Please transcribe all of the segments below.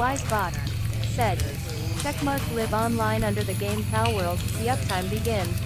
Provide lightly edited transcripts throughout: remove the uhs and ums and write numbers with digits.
Wisebot said. Checkmark live online under the game Pal World. The uptime begins.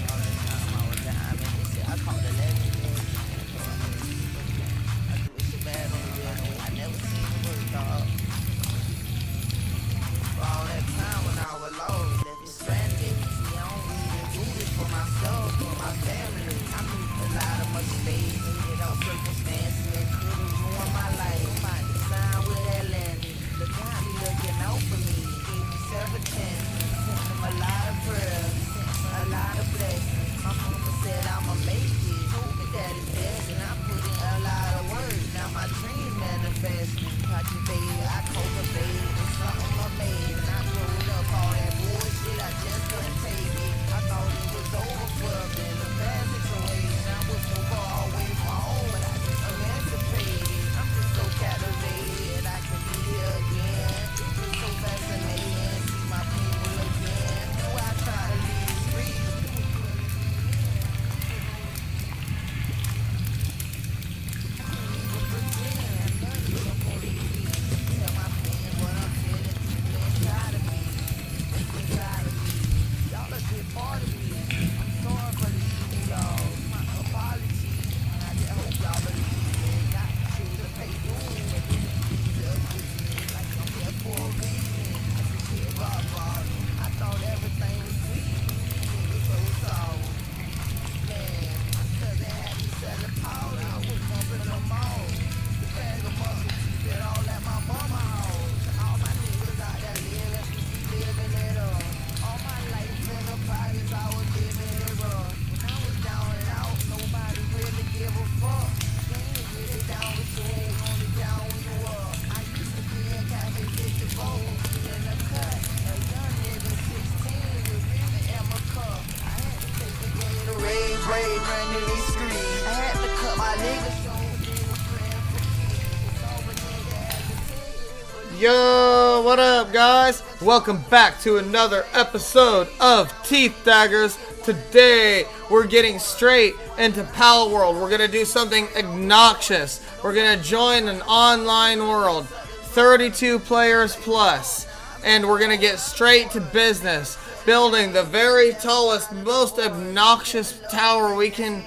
Yo, what up, guys? Welcome back to another episode of Teeth Daggers. Today, we're getting straight into Pal World. We're gonna do something obnoxious. We're gonna join an online world, 32 players plus, and we're gonna get straight to business, building the very tallest, most obnoxious tower we can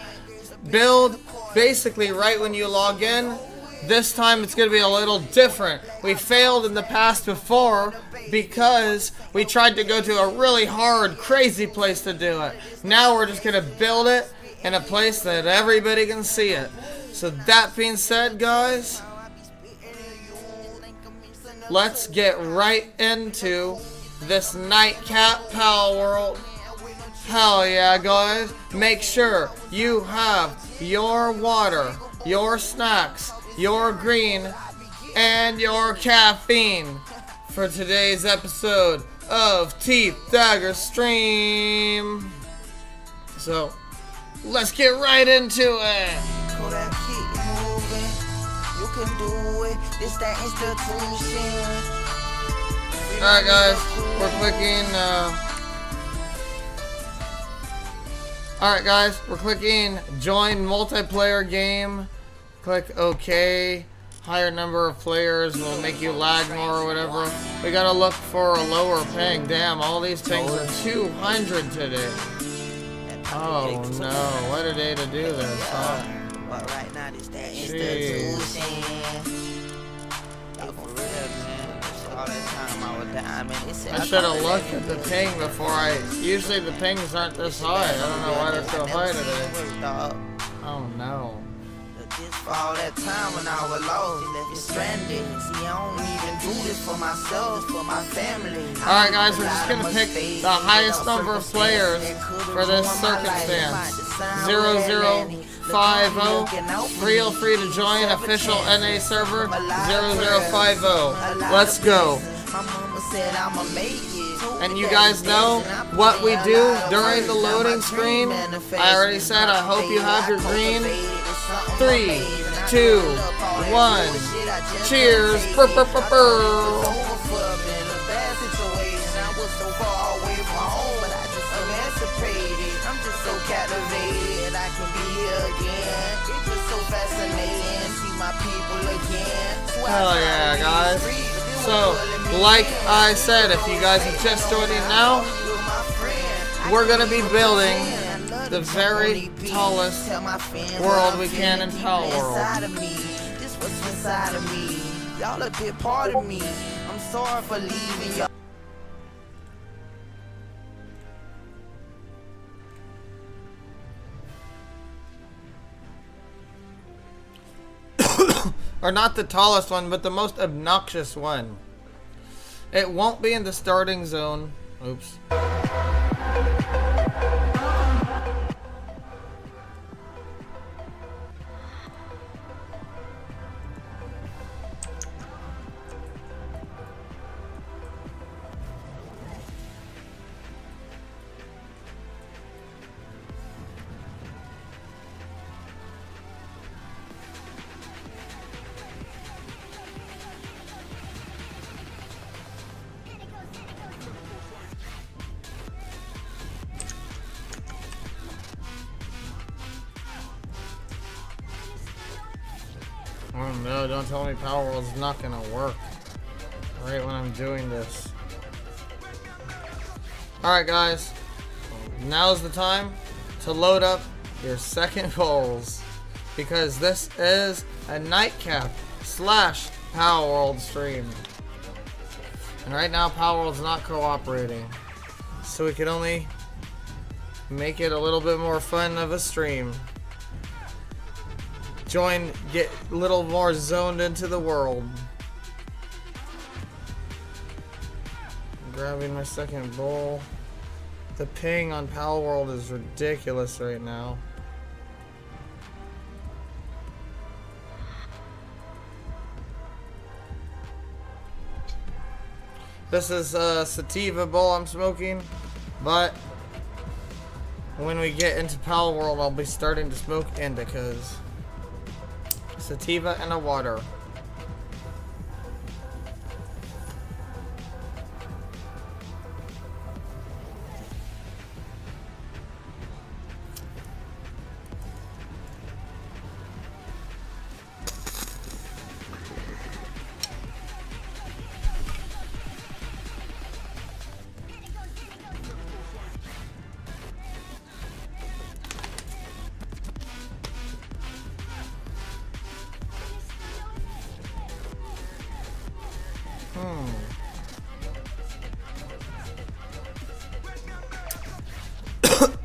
build. Basically, right when you log in. This time it's going to be a little different. We failed in the past before because we tried to go to a really hard, crazy place to do it. Now we're just going to build it in a place that everybody can see it. So that being said, guys, let's get right into this nightcap Pal World. Hell yeah, guys. Make sure you have your water, your snacks, your green, and your caffeine for today's episode of Teeth Dagger Stream. So, let's get right into it. Alright guys, we're clicking join multiplayer game. Click OK. Higher number of players will make you lag more or whatever. We gotta look for a lower ping. Damn, all these pings are 200 today. Oh no, what a day to do this, huh? Jeez. I should have looked at the ping before usually the pings aren't this high. I don't know why they're so high today. Oh no. For all that time when I was lost, left stranded. See, I don't even do this for myself, for my family. Alright guys, we're just gonna pick the highest number of players for this circumstance. 0050. Feel free to join official NA server 0050. Let's go. And you guys know what we do during the loading screen. I already said I hope you have your green. 3, 2, 1. Cheers. Burr, burr, burr, burr. Hell yeah, guys. So, like I said, if you guys are just joining now, we're going to be building the very tallest world we can in Pal World. This was inside of me. Y'all a bit part of me. I'm sorry for leaving y'all. Or not the tallest one, but the most obnoxious one. It won't be in the starting zone. Oops. Oh no, don't tell me Pal World's not gonna work right when I'm doing this. Alright guys, now's the time to load up your second goals, because this is a nightcap / Pal World stream. And right now Pal World's not cooperating, so we can only make it a little bit more fun of a stream. Get a little more zoned into the world. I'm grabbing my second bowl. The ping on Pal World is ridiculous right now. This is a sativa bowl I'm smoking, but when we get into Pal World, I'll be starting to smoke indicas. Sativa and a water.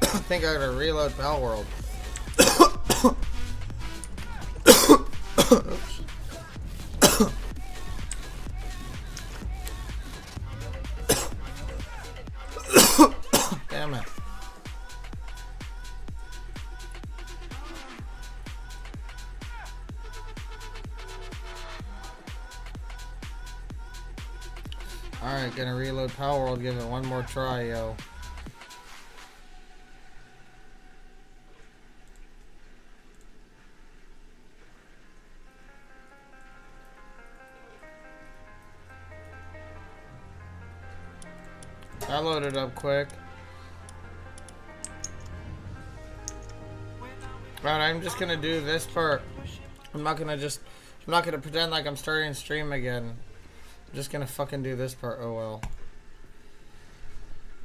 I think I gotta reload Pal World. Damn it. Alright, gonna reload Pal World, give it one more try, yo. I loaded up quick. Alright, I'm just gonna do this part. I'm not gonna pretend like I'm starting to stream again. I'm just gonna fucking do this part. Oh well.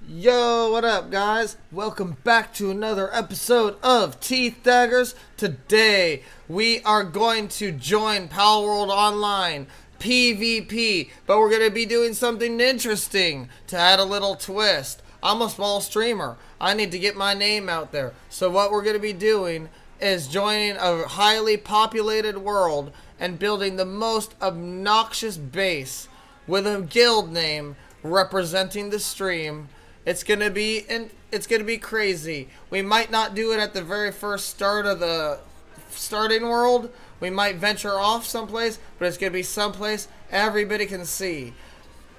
Yo, what up guys? Welcome back to another episode of Teeth Daggers. Today we are going to join Pal World Online PvP, but we're gonna be doing something interesting to add a little twist. I'm a small streamer. I need to get my name out there. So what we're gonna be doing is joining a highly populated world and building the most obnoxious base with a guild name representing the stream. It's gonna be crazy. We might not do it at the very first start of the starting world. We might venture off someplace, but it's going to be someplace everybody can see.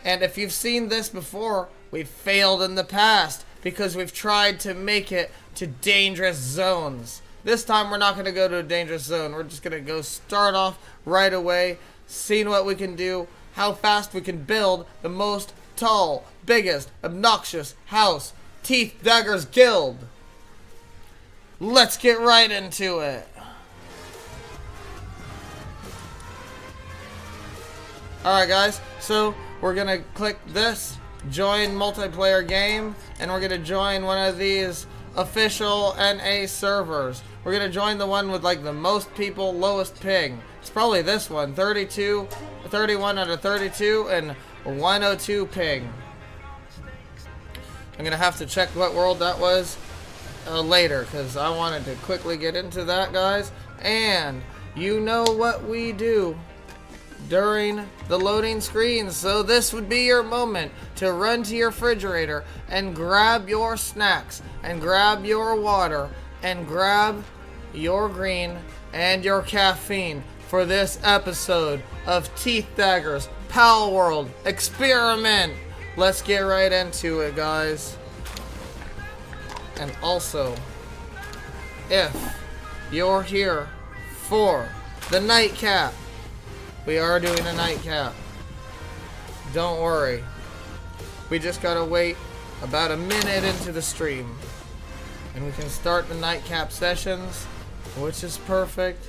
And if you've seen this before, we've failed in the past because we've tried to make it to dangerous zones. This time we're not going to go to a dangerous zone. We're just going to go start off right away, seeing what we can do, how fast we can build the most tall, biggest, obnoxious house, Teeth Daggers Guild. Let's get right into it. Alright guys, so we're gonna click this, join multiplayer game, and we're gonna join one of these official NA servers. We're gonna join the one with like the most people, lowest ping. It's probably this one, 31 out of 32 and 102 ping. I'm gonna have to check what world that was later, because I wanted to quickly get into that, guys. And you know what we do during the loading screens, so this would be your moment to run to your refrigerator and grab your snacks and grab your water and grab your green and your caffeine for this episode of Teeth Daggers Palworld Experiment. Let's get right into it, guys. And also, if you're here for the nightcap, we are doing a nightcap. Don't worry. We just gotta wait about a minute into the stream, and we can start the nightcap sessions, which is perfect.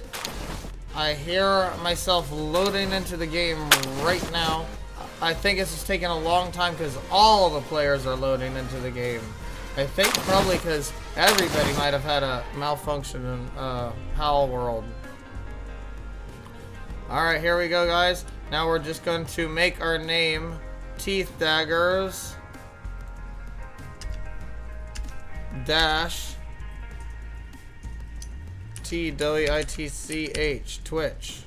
I hear myself loading into the game right now. I think it's just taking a long time because all the players are loading into the game. I think probably because everybody might have had a malfunction in Palworld. Alright, here we go, guys. Now we're just going to make our name Teeth Daggers dash TWITCH Twitch.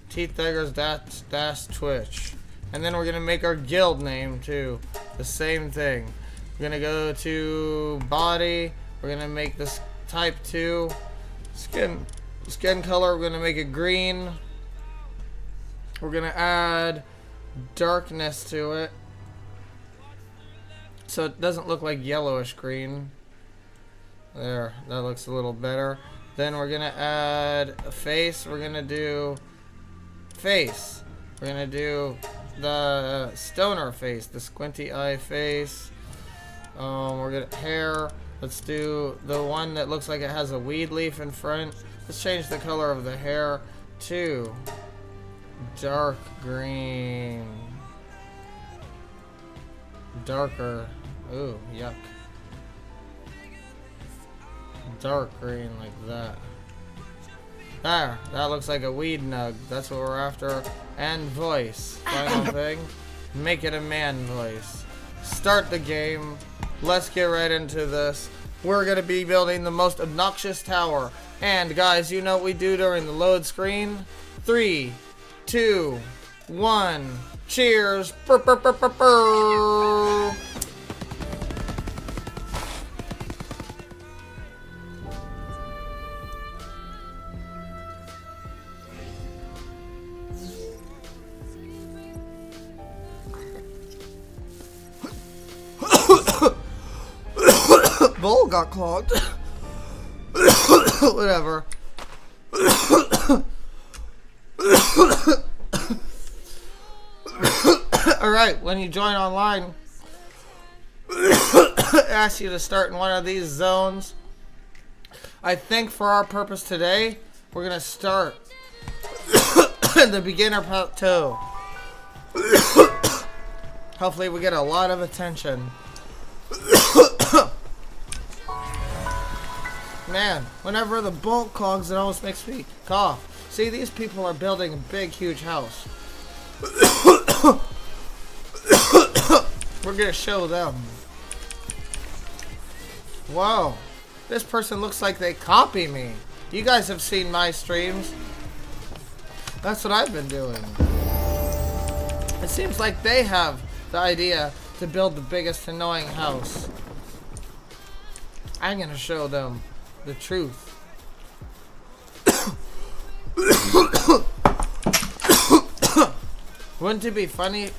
Teeth Daggers dash Twitch. And then we're gonna make our guild name too. The same thing. We're gonna go to body. We're gonna make this type 2. Skin color, we're gonna make it green. We're gonna add darkness to it, so it doesn't look like yellowish green. There, that looks a little better. Then we're gonna add a face. We're gonna do face. We're gonna do the stoner face, the squinty eye face. We're gonna hair. Let's do the one that looks like it has a weed leaf in front. Let's change the color of the hair to dark green. Darker. Ooh, yuck. Dark green like that. There, that looks like a weed nug. That's what we're after. And voice. Final thing. Make it a man voice. Start the game. Let's get right into this. We're going to be building the most obnoxious tower. And guys, you know what we do during the load screen? 3, 2, 1. Cheers. Burr, burr, burr, burr, burr. Bowl got clogged. Whatever. Alright, when you join online, it asks you to start in one of these zones. I think for our purpose today, we're going to start in the beginner plateau. Hopefully we get a lot of attention. Man, whenever the bowl clogs, it almost makes me cough. See, these people are building a big, huge house. We're gonna show them. Whoa, this person looks like they copy me. You guys have seen my streams. That's what I've been doing. It seems like they have the idea to build the biggest annoying house. I'm gonna show them the truth. Wouldn't it be funny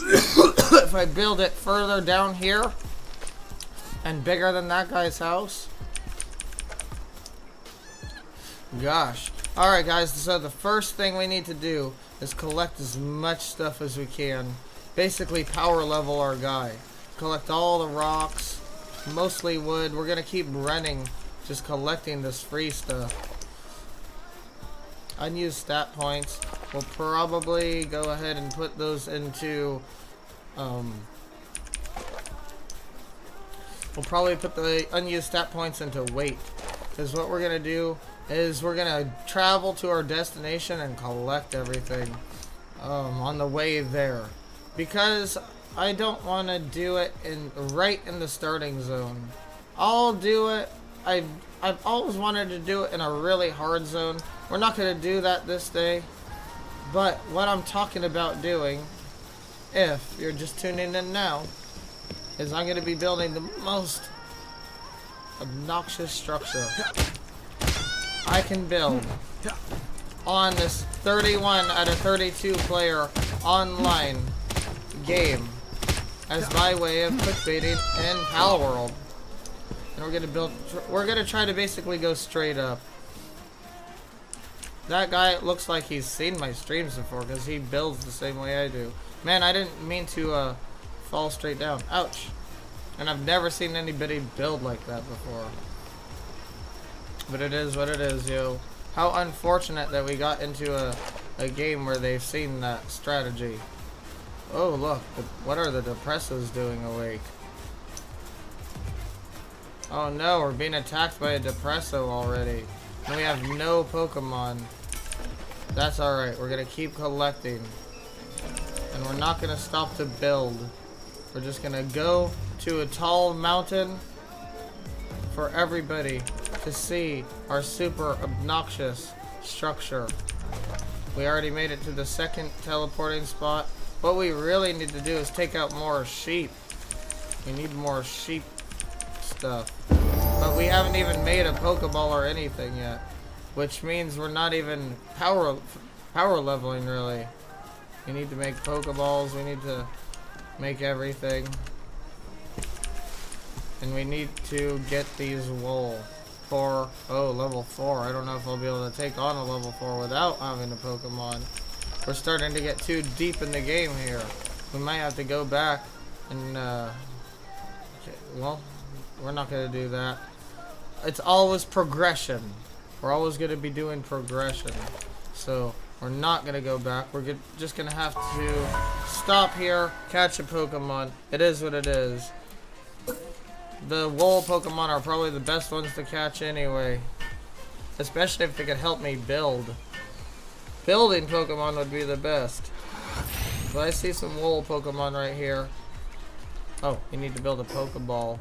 if I build it further down here and bigger than that guy's house? Gosh. Alright guys, so the first thing we need to do is collect as much stuff as we can. Basically power level our guy. Collect all the rocks, mostly wood. We're gonna keep running, just collecting this free stuff. Unused stat points. we'll probably go ahead and put those into, we'll probably put the unused stat points into weight. Because what we're going to do is we're going to travel to our destination and collect everything on the way there. Because I don't want to do it right in the starting zone. I'll do it. I've always wanted to do it in a really hard zone. We're not going to do that this day. But what I'm talking about doing, if you're just tuning in now, is I'm going to be building the most obnoxious structure I can build on this 31 out of 32 player online game as by way of clickbaiting in Palworld. And we're gonna try to basically go straight up. That guy looks like he's seen my streams before because he builds the same way I do. Man, I didn't mean to fall straight down. Ouch. And I've never seen anybody build like that before. But it is what it is, yo. How unfortunate that we got into a game where they've seen that strategy. Oh, look. What are the Depressos doing awake? Oh no, we're being attacked by a Depresso already. And we have no Pokemon. That's alright. We're going to keep collecting. And we're not going to stop to build. We're just going to go to a tall mountain for everybody to see our super obnoxious structure. We already made it to the second teleporting spot. What we really need to do is take out more sheep. We need more sheep stuff. But we haven't even made a Pokeball or anything yet. Which means we're not even power leveling really. We need to make Pokeballs. We need to make everything. And we need to get these wool for, level 4. I don't know if I'll be able to take on a level 4 without having a Pokemon. We're starting to get too deep in the game here. We might have to go back and, well, we're not going to do that. It's always progression. We're always going to be doing progression. So, we're not going to go back. We're just going to have to stop here, catch a Pokemon. It is what it is. The wool Pokemon are probably the best ones to catch anyway. Especially if they could help me build. Building Pokemon would be the best. But I see some wool Pokemon right here. Oh, you need to build a Pokeball.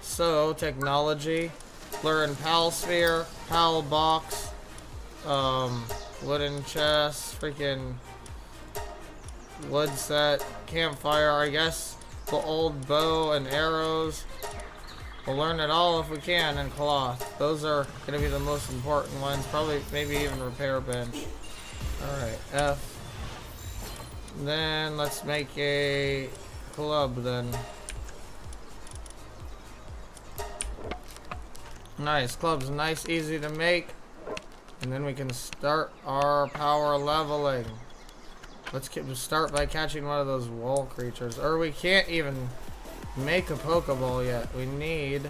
So, technology. Learn Pal Sphere, Pal Box, wooden chest, freaking wood set, campfire, I guess, the old bow and arrows. We'll learn it all if we can, and cloth. Those are going to be the most important ones. Probably, maybe even repair bench. Alright, F. Then, let's make a club then. Nice, club's nice, easy to make. And then we can start our power leveling. Let's start by catching one of those wall creatures. Or we can't even make a Pokeball yet. We need...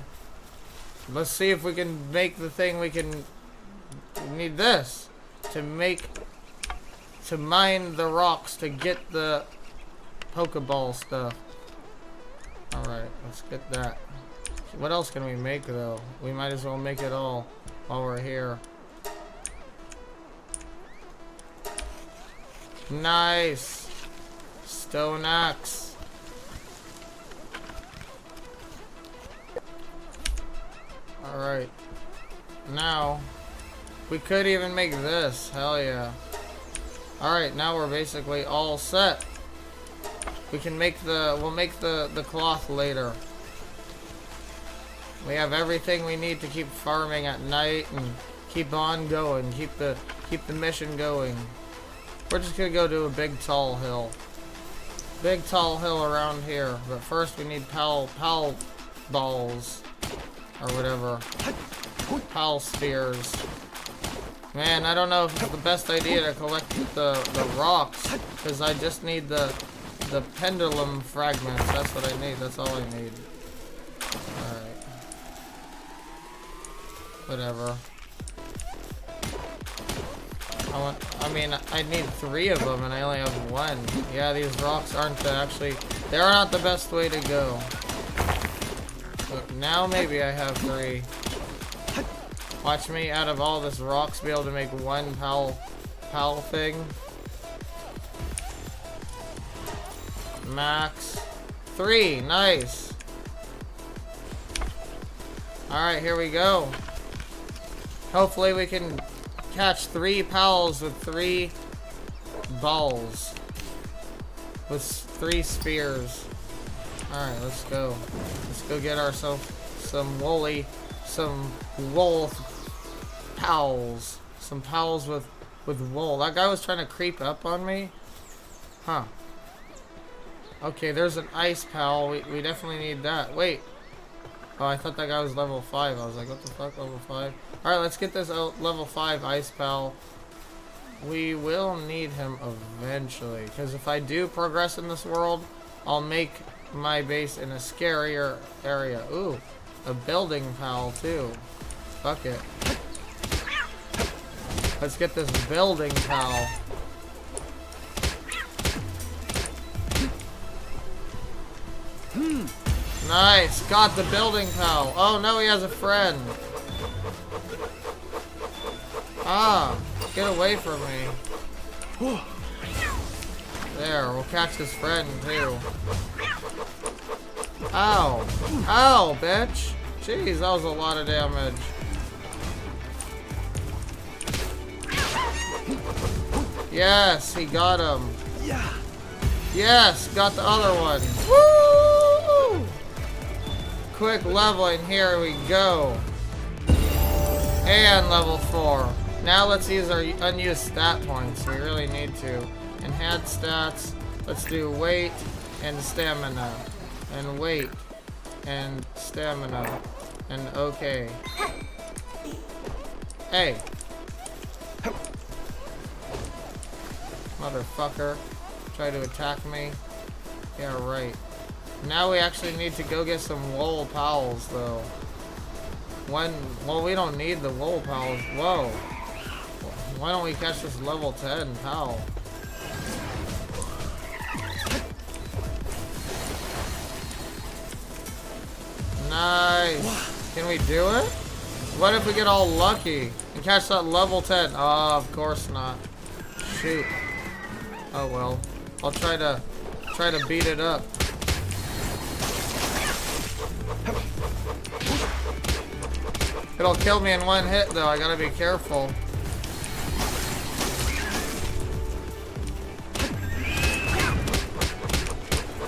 Let's see if we can make the thing we need this. To mine the rocks to get the Pokeball stuff. Alright, let's get that. What else can we make though? We might as well make it all while we're here. Nice! Stone axe. Alright. Now, we could even make this. Hell yeah. Alright, now we're basically all set. We can make we'll make the cloth later. We have everything we need to keep farming at night and keep on going, keep the mission going. We're just gonna go to a big tall hill. Big tall hill around here. But first we need pal balls. Or whatever. Pal spheres. Man, I don't know if it's the best idea to collect the rocks. Because I just need the pendulum fragments. That's what I need. That's all I need. Alright. Whatever. I mean, I need 3 of them and I only have 1. Yeah, these rocks aren't they're not the best way to go. But now maybe I have 3. Watch me, out of all this rocks, be able to make 1 pal thing. Max. 3, nice. Alright, here we go. Hopefully we can catch 3 pals with 3 balls. With 3 spears. Alright, let's go. Let's go get ourselves some wolf pals. Some pals with wool. That guy was trying to creep up on me? Huh. Okay, there's an ice pal. We definitely need that. Wait. Oh, I thought that guy was level 5. I was like, what the fuck, level 5? Alright, let's get this level 5 ice pal. We will need him eventually. Because if I do progress in this world, I'll make my base in a scarier area. Ooh, a building pal too. Fuck it. Let's get this building pal. Nice, got the building pal. Oh no, he has a friend. Ah, get away from me. There, we'll catch his friend too. Ow. Ow, bitch. Jeez, that was a lot of damage. Yes, he got him. Yes, got the other one. Woo! Quick leveling, here we go. And level 4. Now let's use our unused stat points. We really need to. Enhanced stats. Let's do weight and stamina. And weight and stamina. And okay. Hey. Motherfucker. Try to attack me. Yeah, right. Now we actually need to go get some wool pals, though. Well, we don't need the wool pals. Whoa. Why don't we catch this level 10 pal? Nice. Can we do it? What if we get all lucky and catch that level 10? Oh, of course not. Shoot. Oh well. I'll try to beat it up. It'll kill me in 1 hit though, I gotta be careful.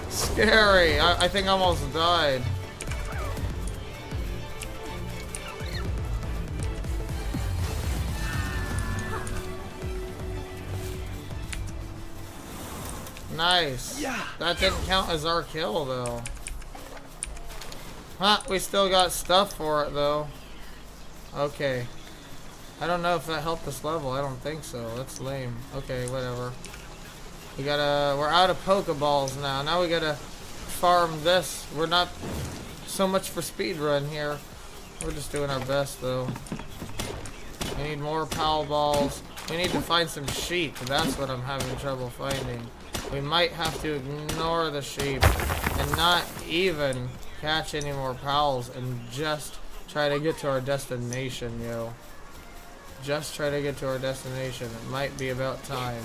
Scary. I think I almost died. Nice. Yeah. That didn't count as our kill though. Huh, we still got stuff for it though. Okay. I don't know if that helped this level. I don't think so. That's lame. Okay, whatever. We're out of Pokeballs now. Now we gotta farm this. We're not so much for speedrun here. We're just doing our best though. We need more Pal Balls. We need to find some sheep. That's what I'm having trouble finding. We might have to ignore the sheep and not even catch any more pals and just try to get to our destination, yo. Just try to get to our destination. It might be about time.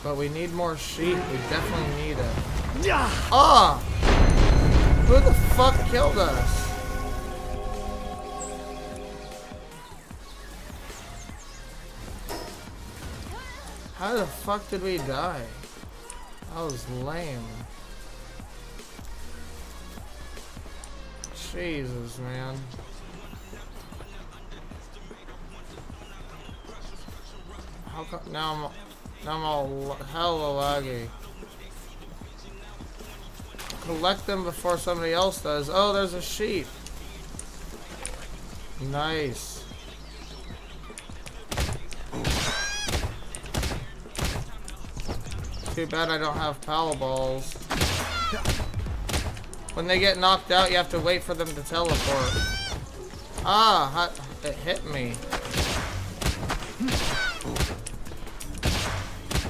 But we need more sheep. We definitely need it. Ah! Who the fuck killed us? How the fuck did we die? That was lame. Jesus, man. How come now I'm all hella laggy. Collect them before somebody else does. Oh, there's a sheep. Nice. Too bad I don't have Pal Balls. When they get knocked out, you have to wait for them to teleport. Ah, It hit me.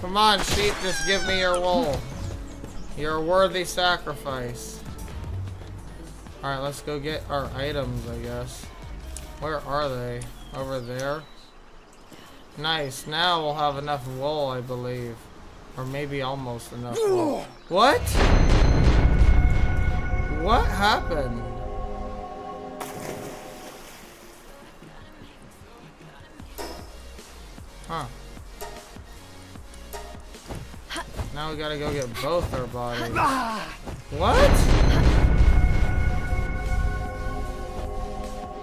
Come on, sheep, just give me your wool. You're a worthy sacrifice. Alright, let's go get our items, I guess. Where are they? Over there? Nice. Now we'll have enough wool, I believe. Or maybe almost enough wool. What? What happened? Huh. Now we gotta go get both our bodies. What?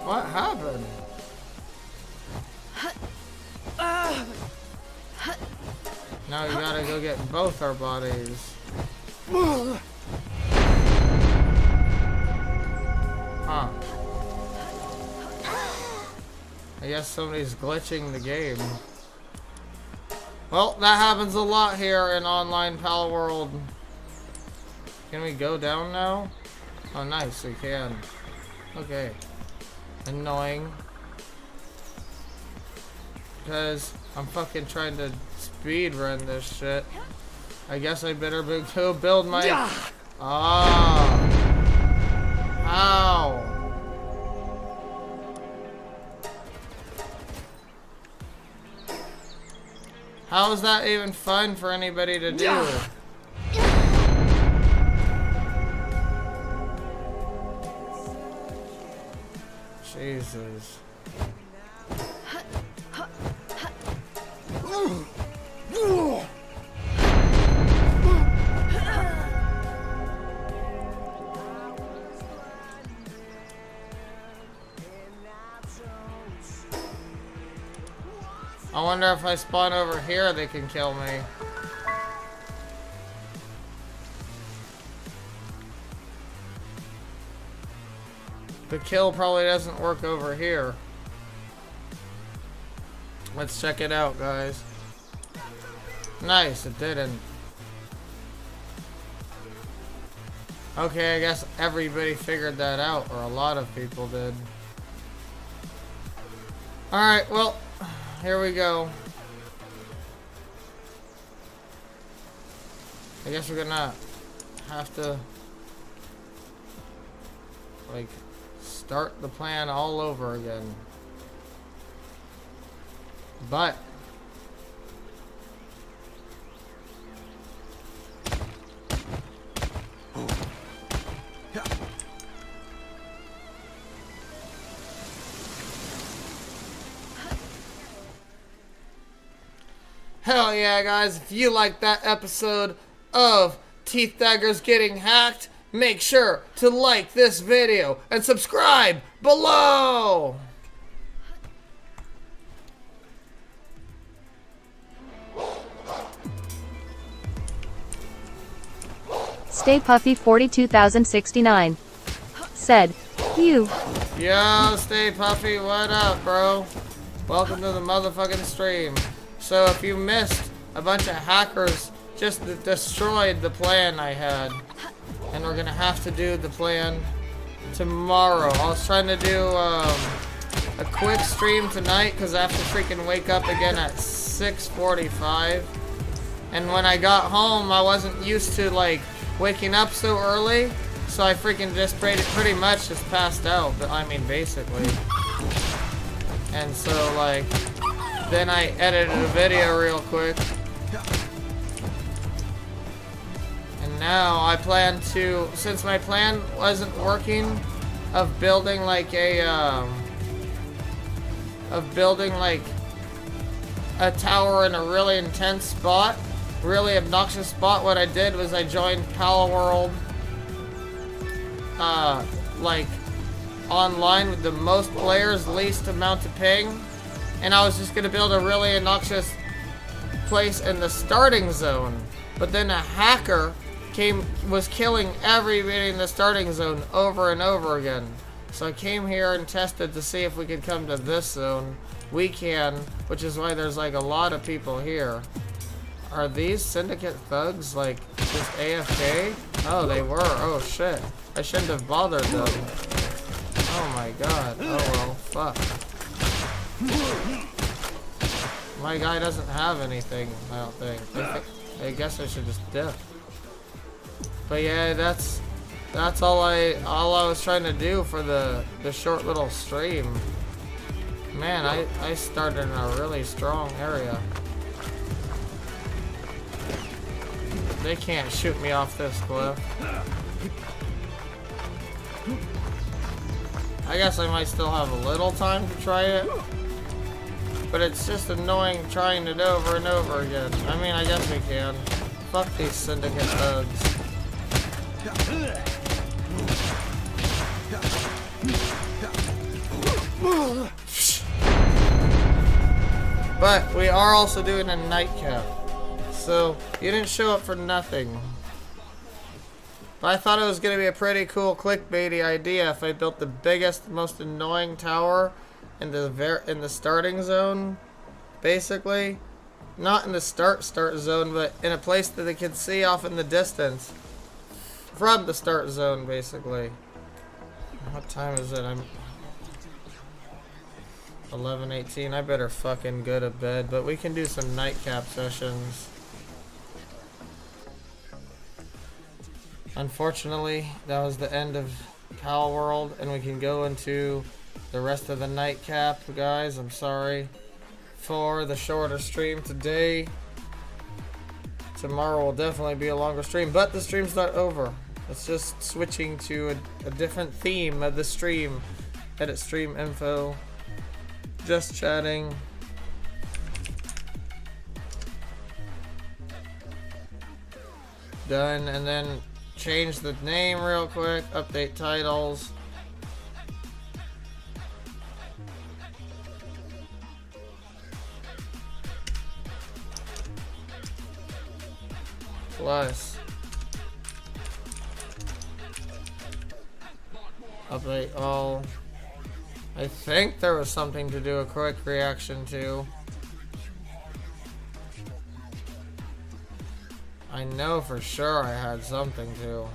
What happened? Now we gotta go get both our bodies. Huh. I guess somebody's glitching the game. Well, that happens a lot here in online Pal World. Can we go down now? Oh, nice, we can. Okay. Annoying. Because I'm fucking trying to speed run this shit. I guess I better go build my... Ah. Ow. How is that even fun for anybody to do? Jesus. I wonder if I spawn over here, they can kill me. The kill probably doesn't work over here. Let's check it out, guys. Nice, it didn't. Okay, I guess everybody figured that out, or a lot of people did. Alright, well, here we go. I guess we're gonna have to, like, start the plan all over again. But hell yeah, guys, if you like that episode of Teeth Daggers Getting Hacked, make sure to like this video and subscribe below! Stay Puffy 42069 said, "You." Yo, Stay Puffy, what up, bro? Welcome to the motherfucking stream. So if you missed, a bunch of hackers just destroyed the plan I had. And we're gonna have to do the plan tomorrow. I was trying to do a quick stream tonight because I have to freaking wake up again at 6:45. And when I got home, I wasn't used to, like, waking up so early, so I freaking just pretty much just passed out, but I mean basically. And so, like, then I edited a video real quick. And now I plan to, since my plan wasn't working of building like a tower in a really intense spot, really obnoxious spot, what I did was I joined Pal World like online with the most players, least amount of ping, and I was just gonna build a really obnoxious place in the starting zone, but then a hacker was killing everybody in the starting zone over and over again. So I came here and tested to see if we could come to this zone. We can, which is why there's like a lot of people here. Are these syndicate thugs like just AFK? Oh, they were. Oh shit. I shouldn't have bothered them. Oh my god. Oh well, fuck. My guy doesn't have anything, I don't think. I guess I should just dip. But yeah, that's all I was trying to do for the short little stream. Man, I started in a really strong area. They can't shoot me off this cliff. I guess I might still have a little time to try it. But it's just annoying trying it over and over again. I mean, I guess we can. Fuck these syndicate thugs. But we are also doing a nightcap. So you didn't show up for nothing. But I thought it was going to be a pretty cool clickbaity idea if I built the biggest, most annoying tower in the starting zone, basically. Not in the start zone, but in a place that they can see off in the distance from the start zone, basically. What time is it? I'm 11:18. I better fucking go to bed, but we can do some nightcap sessions. Unfortunately, that was the end of Pal World, and we can go into the rest of the nightcap, guys. I'm sorry for the shorter stream today. Tomorrow will definitely be a longer stream, but the stream's not over. It's just switching to a different theme of the stream. Edit stream info. Just chatting. Done, and then change the name real quick, update titles. Plus update all. I think there was something to do a quick reaction to. I know for sure I had something to.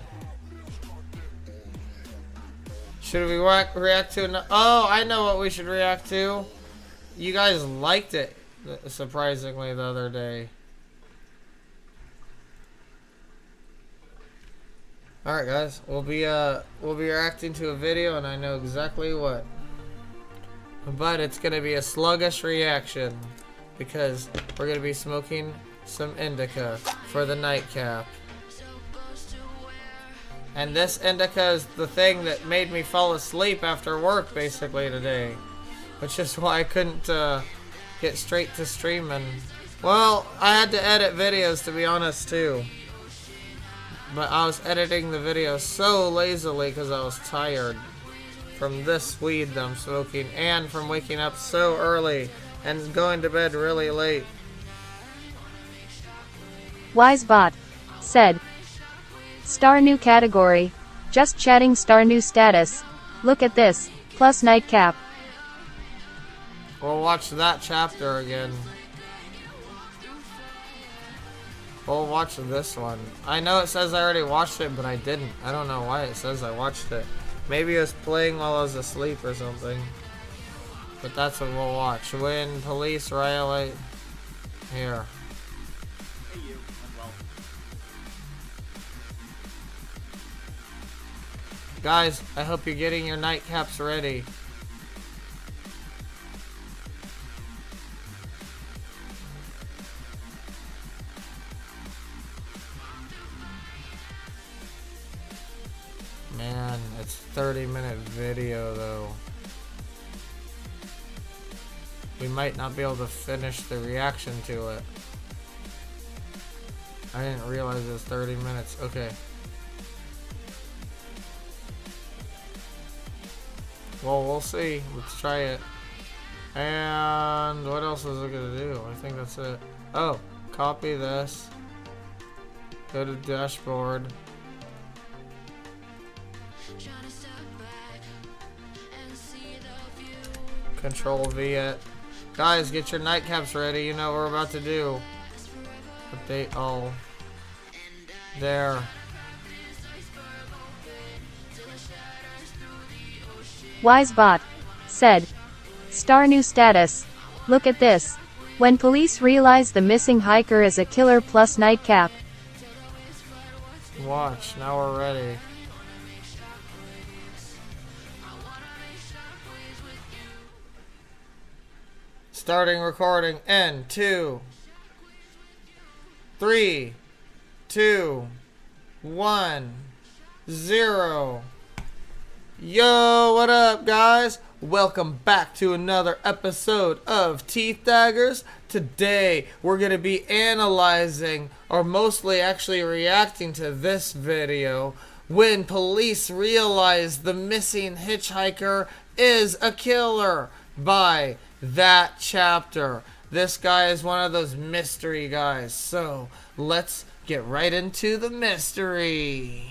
Should we react to oh, I know what we should react to. You guys liked it, surprisingly, the other day. Alright guys, we'll be reacting to a video, and I know exactly what. But it's gonna be a sluggish reaction because we're gonna be smoking some indica for the nightcap. And this indica is the thing that made me fall asleep after work basically today, which is why I couldn't get straight to streaming. Well, I had to edit videos, to be honest, too. But I was editing the video so lazily because I was tired from this weed that I'm smoking and from waking up so early and going to bed really late. Wisebot said, "Star new category. Just chatting star new status. Look at this. Plus nightcap." We'll watch that chapter again. We'll watch this one. I know it says I already watched it, but I didn't. I don't know why it says I watched it. Maybe it was playing while I was asleep or something. But that's what we'll watch. When police riot. Here. Guys, I hope you're getting your nightcaps ready. Man, it's a 30-minute video though. We might not be able to finish the reaction to it. I didn't realize it was 30 minutes. Okay. Well, we'll see. Let's try it. And what else is it gonna do? I think that's it. Oh, copy this. Go to dashboard. Control V it. Guys, get your nightcaps ready. You know what we're about to do. Update all. There. Wisebot said, Star new status. Look at this. When police realize the missing hiker is a killer plus nightcap. Watch, now we're ready. Starting recording in 2, 3, 2, 1, 0. Yo, what up, guys? Welcome back to another episode of Teeth Daggers. Today, we're going to be analyzing, or mostly actually reacting to this video, when police realize the missing hitchhiker is a killer by That Chapter. This guy is one of those mystery guys, so let's get right into the mystery.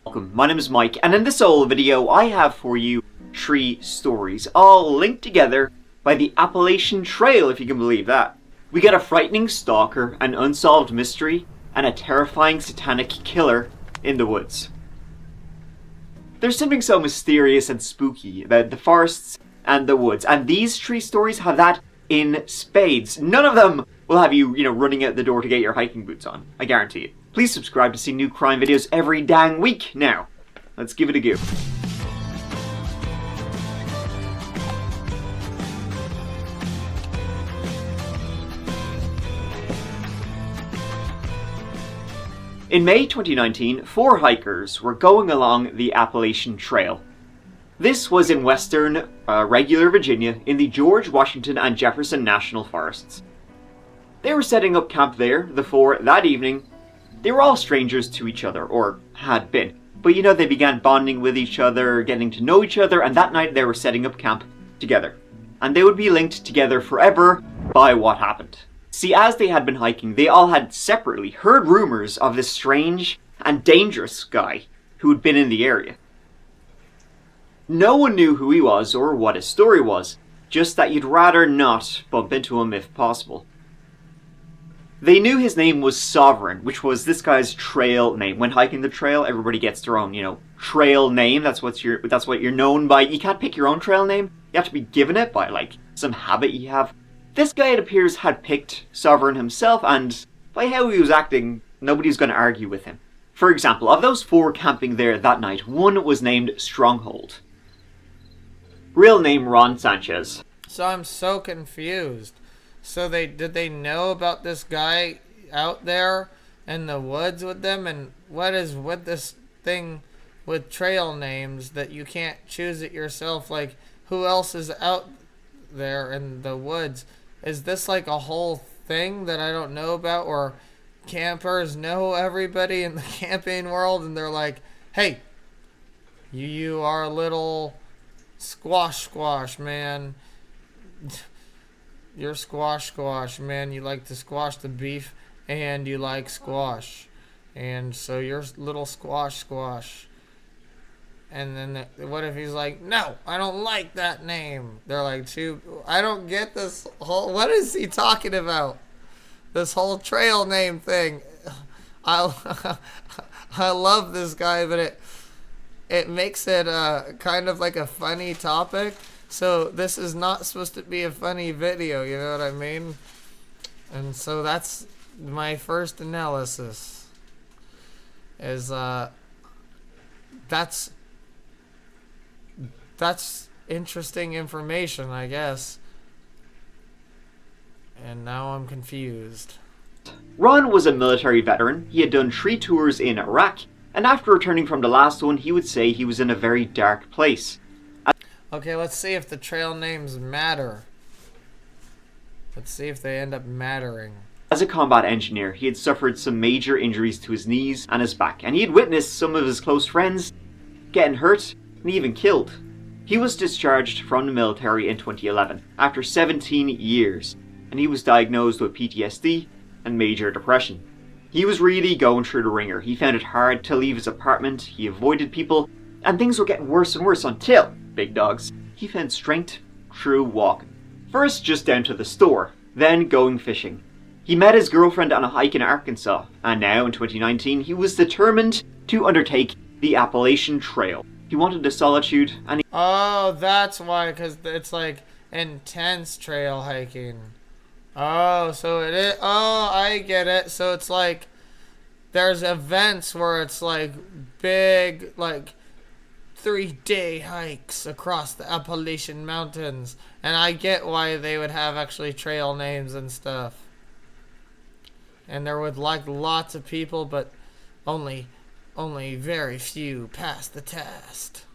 Welcome, my name is Mike, and in this old video I have for you 3 stories, all linked together by the Appalachian Trail, if you can believe that. We get a frightening stalker, an unsolved mystery, and a terrifying satanic killer in the woods. There's something so mysterious and spooky about the forests and the woods, and these 3 stories have that in spades. None of them will have you, running out the door to get your hiking boots on, I guarantee it. Please subscribe to see new crime videos every dang week. Now, let's give it a go. In May 2019, 4 hikers were going along the Appalachian Trail. This was in western regular Virginia in the George Washington and Jefferson National Forests. They were setting up camp there, the 4, that evening. They were all strangers to each other, or had been. But they began bonding with each other, getting to know each other, and that night they were setting up camp together. And they would be linked together forever by what happened. See, as they had been hiking, they all had separately heard rumors of this strange and dangerous guy who had been in the area. No one knew who he was or what his story was, just that you'd rather not bump into him if possible. They knew his name was Sovereign, which was this guy's trail name. When hiking the trail, everybody gets their own, trail name. That's what you're known by. You can't pick your own trail name. You have to be given it by, some habit you have. This guy, it appears, had picked Sovereign himself, and by how he was acting, nobody's going to argue with him. For example, of those 4 camping there that night, one was named Stronghold. Real name Ron Sanchez. So I'm so confused. So did they know about this guy out there in the woods with them? And what is with this thing with trail names that you can't choose it yourself? Like, who else is out there in the woods? Is this like a whole thing that I don't know about? Or campers know everybody in the camping world and they're like, hey, you are a little squash, man. You're squash, man. You like to squash the beef, and you like squash. And so you're little squash. And then what if he's like, no, I don't like that name. They're like, I don't get this whole, what is he talking about? This whole trail name thing. I love this guy, but it makes it kind of like a funny topic. So this is not supposed to be a funny video, you know what I mean? And so that's my first analysis. Is that's interesting information, I guess. And now I'm confused. Ron was a military veteran. He had done 3 tours in Iraq, and after returning from the last one, he would say he was in a very dark place. Okay, let's see if the trail names matter. Let's see if they end up mattering. As a combat engineer, he had suffered some major injuries to his knees and his back, and he had witnessed some of his close friends getting hurt and even killed. He was discharged from the military in 2011 after 17 years, and he was diagnosed with PTSD and major depression. He was really going through the ringer. He found it hard to leave his apartment, he avoided people, and things were getting worse and worse until, big dogs, he found strength through walking. First just down to the store, then going fishing. He met his girlfriend on a hike in Arkansas, and now in 2019 he was determined to undertake the Appalachian Trail. He wanted the solitude, and Oh, that's why, because it's like intense trail hiking. Oh, so it is. Oh, I get it. So it's like there's events where it's like big, like 3-day hikes across the Appalachian Mountains. And I get why they would have actually trail names and stuff. And there would like lots of people, but only very few pass the test.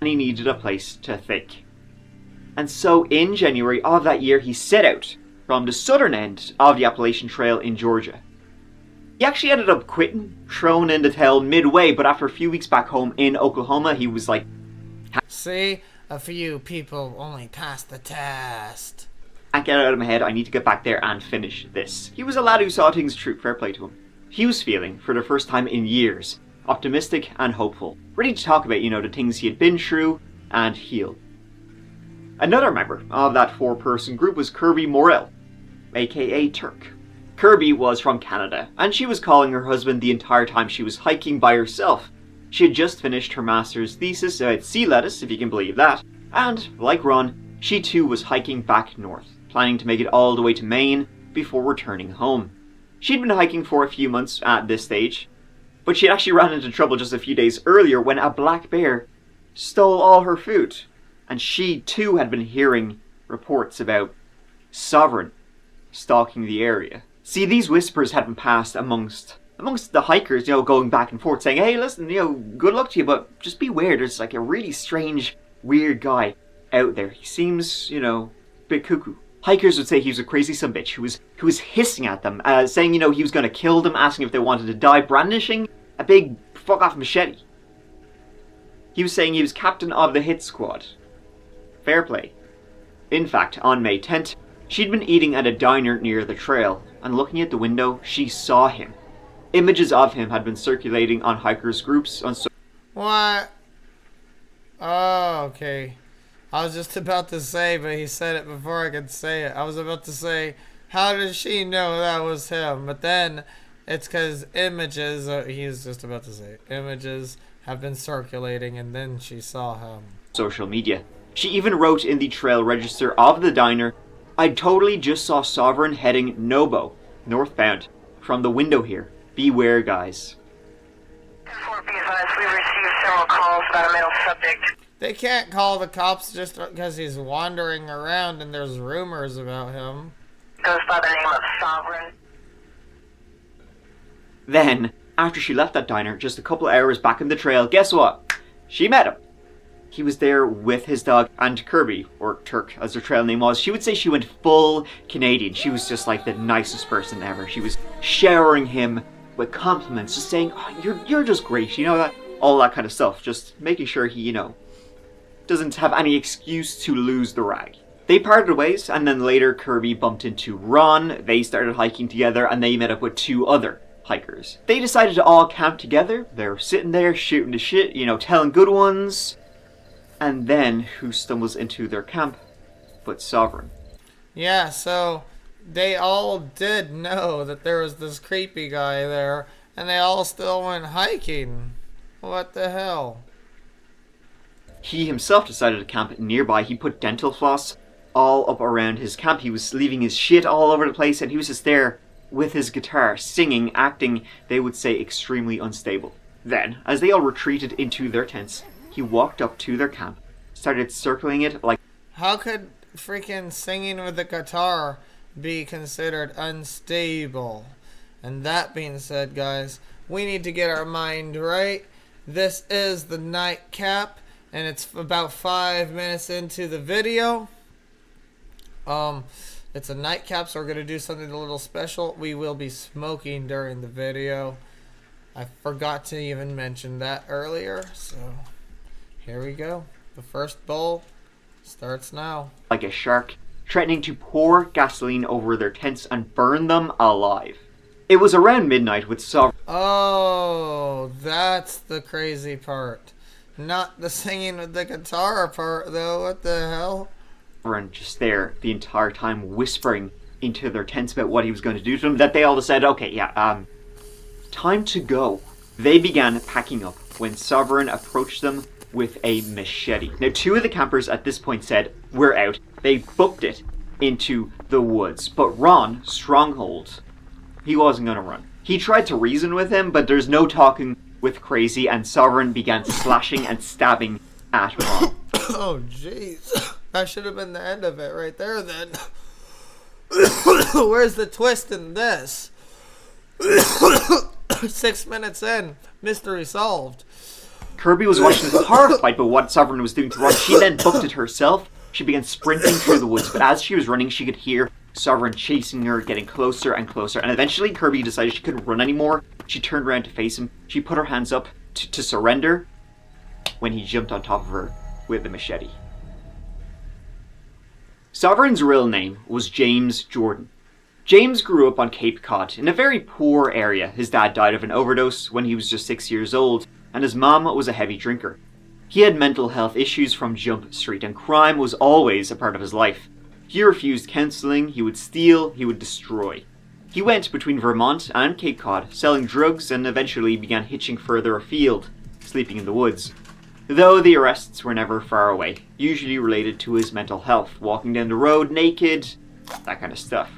he needed a place to think. And so in January of that year, he set out from the southern end of the Appalachian Trail in Georgia. He actually ended up quitting, thrown in the towel midway, but after a few weeks back home in Oklahoma, he was like, See, a few people only pass the test. can't get it out of my head, I need to get back there and finish this. He was a lad who saw things through, fair play to him. He was feeling, for the first time in years, optimistic and hopeful, ready to talk about, the things he had been through and healed. Another member of that four-person group was Kirby Morell, aka Turk. Kirby was from Canada, and she was calling her husband the entire time she was hiking by herself. She had just finished her master's thesis about sea lettuce, if you can believe that, and, like Ron, she too was hiking back north, planning to make it all the way to Maine before returning home. She'd been hiking for a few months at this stage, but she had actually ran into trouble just a few days earlier when a black bear stole all her food, and she too had been hearing reports about Sovereign stalking the area. See, these whispers had been passed amongst the hikers, going back and forth, saying, hey, listen, good luck to you, but just beware, there's like a really strange, weird guy out there. He seems, a bit cuckoo. Hikers would say he was a crazy sumbitch who was hissing at them, saying, he was going to kill them, asking if they wanted to die, brandishing a big fuck-off machete. He was saying he was captain of the hit squad. Fair play. In fact, on May 10th, she'd been eating at a diner near the trail, and looking at the window, she saw him. Images of him had been circulating on hikers' groups on What? Oh, okay. I was just about to say, but he said it before I could say it. I was about to say, how did she know that was him? But then, it's because images, he was just about to say, images have been circulating, and then she saw him. Social media. She even wrote in the trail register of the diner, I totally just saw Sovereign heading Nobo, northbound, from the window here. Beware, guys. For be advised, we received several calls about a male subject. They can't call the cops just because he's wandering around and there's rumors about him. Goes by the name of Sovereign. Then, after she left that diner, just a couple hours back in the trail, guess what? She met him. He was there with his dog, and Kirby, or Turk as her trail name was. She would say she went full Canadian. She was just like the nicest person ever. She was showering him with compliments, just saying, oh, you're just great, that, all that kind of stuff. Just making sure he, doesn't have any excuse to lose the rag. They parted ways, and then later Kirby bumped into Ron. They started hiking together, and they met up with two other hikers. They decided to all camp together. They're sitting there shooting the shit, telling good ones. And then, who stumbles into their camp but Sovereign? Yeah, so they all did know that there was this creepy guy there, and they all still went hiking. What the hell? He himself decided to camp nearby. He put dental floss all up around his camp. He was leaving his shit all over the place, and he was just there with his guitar, singing, acting, they would say, extremely unstable. Then, as they all retreated into their tents, he walked up to their camp, started circling it like... How could freaking singing with the guitar be considered unstable? And that being said, guys, we need to get our mind right. This is the nightcap, and it's about 5 minutes into the video. It's a nightcap, so we're going to do something a little special. We will be smoking during the video. I forgot to even mention that earlier, so... Here we go. The first bowl starts now. Like a shark, threatening to pour gasoline over their tents and burn them alive. It was around midnight with Sovereign Oh, that's the crazy part. Not the singing with the guitar part, though. What the hell? just there the entire time whispering into their tents about what he was going to do to them, that they all decided, okay, yeah, time to go. They began packing up when Sovereign approached them with a machete. Now, two of the campers at this point said, we're out. They booked it into the woods. But Ron, Stronghold, he wasn't going to run. He tried to reason with him, but there's no talking with Crazy, and Sovereign began slashing and stabbing at Ron. Oh, jeez. That should have been the end of it right there, then. Where's the twist in this? 6 minutes in, mystery solved. Kirby was watching this horrified by what Sovereign was doing to Ron. She then booked it herself. She began sprinting through the woods, but as she was running, she could hear Sovereign chasing her, getting closer and closer, and eventually Kirby decided she couldn't run anymore. She turned around to face him. She put her hands up to surrender when he jumped on top of her with the machete. Sovereign's real name was James Jordan. James grew up on Cape Cod in a very poor area. His dad died of an overdose when he was just 6 years old, and his mom was a heavy drinker. He had mental health issues from Jump Street, and crime was always a part of his life. He refused counseling, he would steal, he would destroy. He went between Vermont and Cape Cod, selling drugs, and eventually began hitching further afield, sleeping in the woods. Though the arrests were never far away, usually related to his mental health, walking down the road naked, that kind of stuff.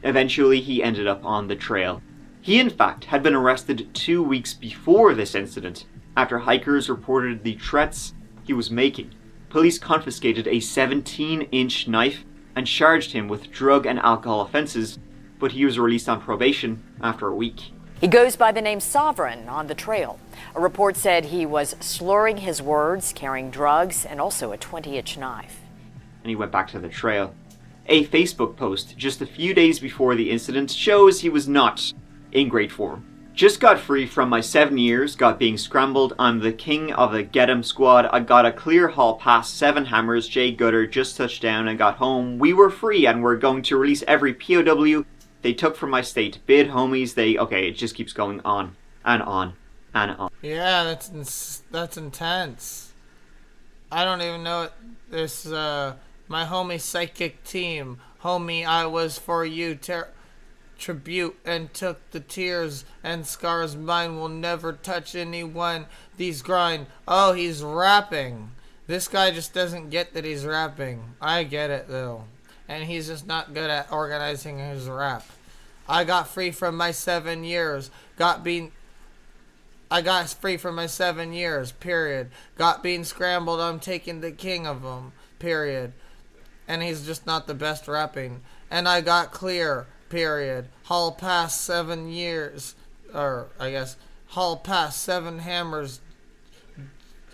Eventually, he ended up on the trail. He, in fact, had been arrested 2 weeks before this incident, after hikers reported the threats he was making. Police confiscated a 17-inch knife and charged him with drug and alcohol offenses, but he was released on probation after a week. He goes by the name Sovereign on the trail. A report said he was slurring his words, carrying drugs, and also a 20-inch knife. And he went back to the trail. A Facebook post just a few days before the incident shows he was not in great form. Just got free from my 7 years, got being scrambled. I'm the king of the Get 'em squad. I got a clear hall pass, 7 hammers, Jay Gutter just touched down and got home. We were free and we're going to release every POW they took from my state. Bid homies, okay, it just keeps going on and on and on. Yeah, that's intense. I don't even know it. This, my homie Psychic Team. Homie, I was for you. Tribute and took the tears and scars. Mine will never touch anyone. These grind. Oh, he's rapping. This guy just doesn't get that he's rapping. I get it though, and he's just not good at organizing his rap. I got free from my 7 years. I got free from my 7 years. Period. Got being scrambled. I'm taking the king of them. Period. And he's just not the best rapping. And I got clear. Period. Hall pass 7 years, or I guess hall pass 7 hammers.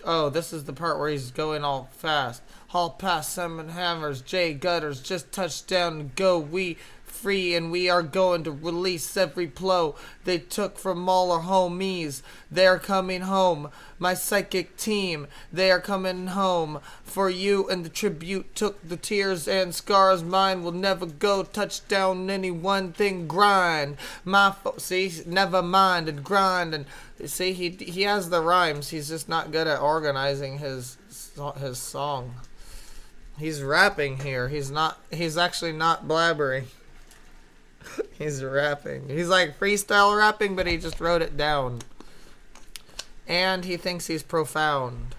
Oh, this is the part where he's going all fast. Hall pass 7 hammers. Jay Gutters just touched down and go. We free and we are going to release every plow they took from all our homies. They're coming home. My Psychic Team, they are coming home for you, and the tribute took the tears and scars. Mine will never go. Touchdown any one thing. Grind. See, never mind and grind. And see, he has the rhymes. He's just not good at organizing his song. He's rapping here. He's actually not blabbering. He's rapping. He's like freestyle rapping, but he just wrote it down. And he thinks he's profound.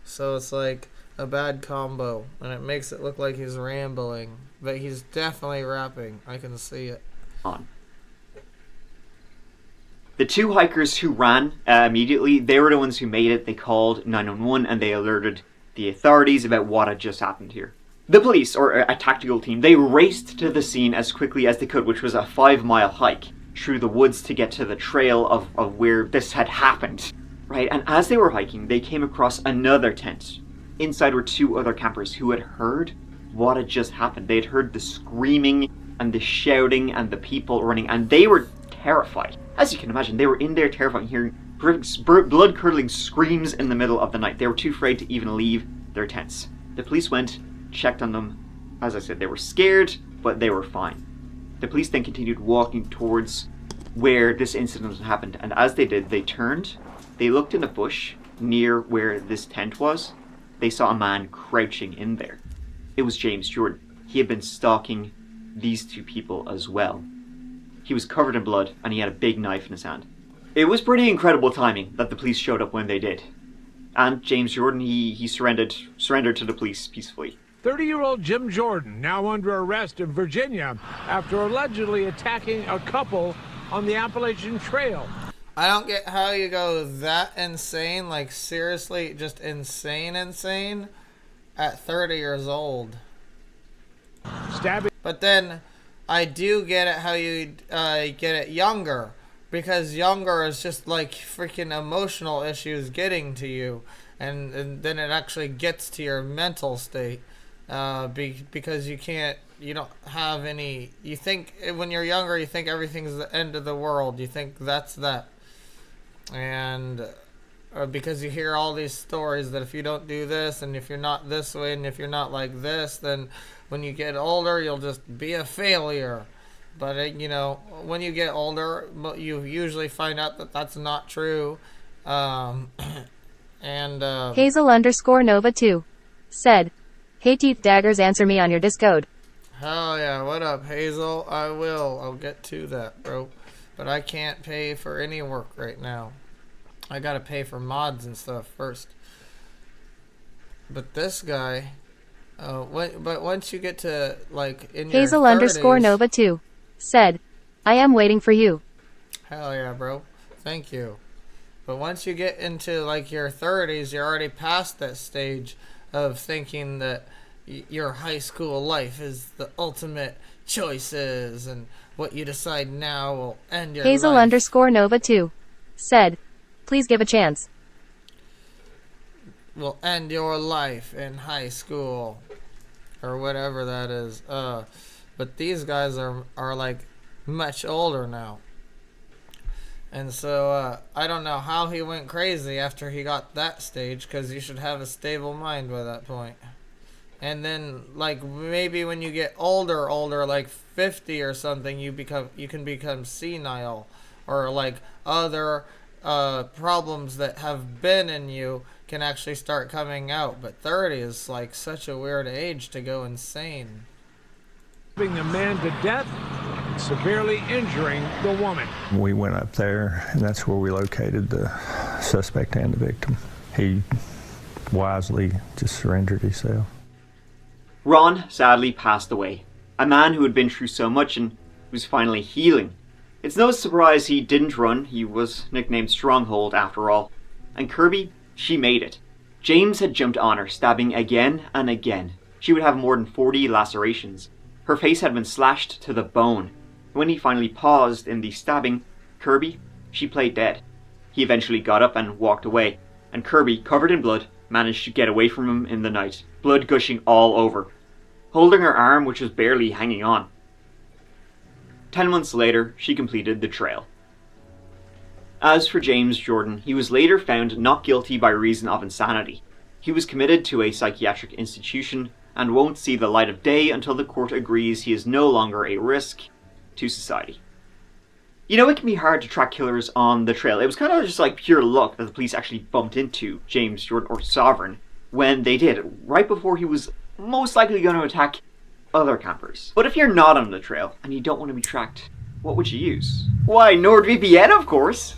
So it's like a bad combo. And it makes it look like he's rambling. But he's definitely rapping. I can see it. On. The 2 hikers who ran immediately, they were the ones who made it. They called 911 and they alerted the authorities about what had just happened here. The police, or a tactical team, they raced to the scene as quickly as they could, which was a 5-mile hike through the woods to get to the trail of where this had happened. Right, and as they were hiking, they came across another tent. Inside were 2 other campers who had heard what had just happened. They had heard the screaming and the shouting and the people running, and they were terrified. As you can imagine, they were in there terrified, hearing blood-curdling screams in the middle of the night. They were too afraid to even leave their tents. The police went, checked on them. As I said, they were scared, but they were fine. The police then continued walking towards where this incident happened, and as they did, they turned, they looked in a bush near where this tent was. They saw a man crouching in there. It was James Jordan. He had been stalking these two people as well. He was covered in blood and he had a big knife in his hand. It was pretty incredible timing that the police showed up when they did. And James Jordan, he surrendered to the police peacefully. 30-year-old Jim Jordan now under arrest in Virginia after allegedly attacking a couple on the Appalachian Trail. I don't get how you go that insane, like seriously, just insane at 30 years old. Stabbing. But then I do get it how you get it younger, because younger is just like freaking emotional issues getting to you, and then it actually gets to your mental state, because you don't have any, you think when you're younger you think everything's the end of the world, you think that's that, and because you hear all these stories that if you don't do this, and if you're not this way, and if you're not like this, then when you get older you'll just be a failure. But when you get older, you usually find out that that's not true. And Hazel_Nova2 said, "Hey Teeth Daggers, answer me on your Discord." Hell yeah, what up, Hazel? I will. I'll get to that, bro. But I can't pay for any work right now. I gotta pay for mods and stuff first. But this guy, but once you get to like in your 30s, Hazel_Nova2 said, "I am waiting for you." Hell yeah, bro. Thank you. But once you get into like your 30s, you're already past that stage of thinking that your high school life is the ultimate choices, and what you decide now will end your life. Hazel_Nova2 said, "Please give a chance." Will end your life in high school, or whatever that is. But these guys are like much older now. And so, I don't know how he went crazy after he got that stage, because you should have a stable mind by that point. And then, like, maybe when you get older, like 50 or something, you can become senile, or like other problems that have been in you can actually start coming out. But 30 is like such a weird age to go insane. Stabbing a man to death, severely injuring the woman. We went up there, and that's where we located the suspect and the victim. He wisely just surrendered himself. Ron sadly passed away, a man who had been through so much and was finally healing. It's no surprise he didn't run, he was nicknamed Stronghold after all. And Kirby, she made it. James had jumped on her, stabbing again and again. She would have more than 40 lacerations. Her face had been slashed to the bone. When he finally paused in the stabbing, Kirby, she played dead. He eventually got up and walked away, and Kirby, covered in blood, managed to get away from him in the night, blood gushing all over, holding her arm which was barely hanging on. 10 months later, she completed the trail. As for James Jordan, he was later found not guilty by reason of insanity. He was committed to a psychiatric institution and won't see the light of day until the court agrees he is no longer a risk to society. You know, it can be hard to track killers on the trail. It was kind of just like pure luck that the police actually bumped into James Jordan, or Sovereign, when they did, right before he was most likely going to attack other campers. But if you're not on the trail and you don't want to be tracked, what would you use? Why, NordVPN, of course!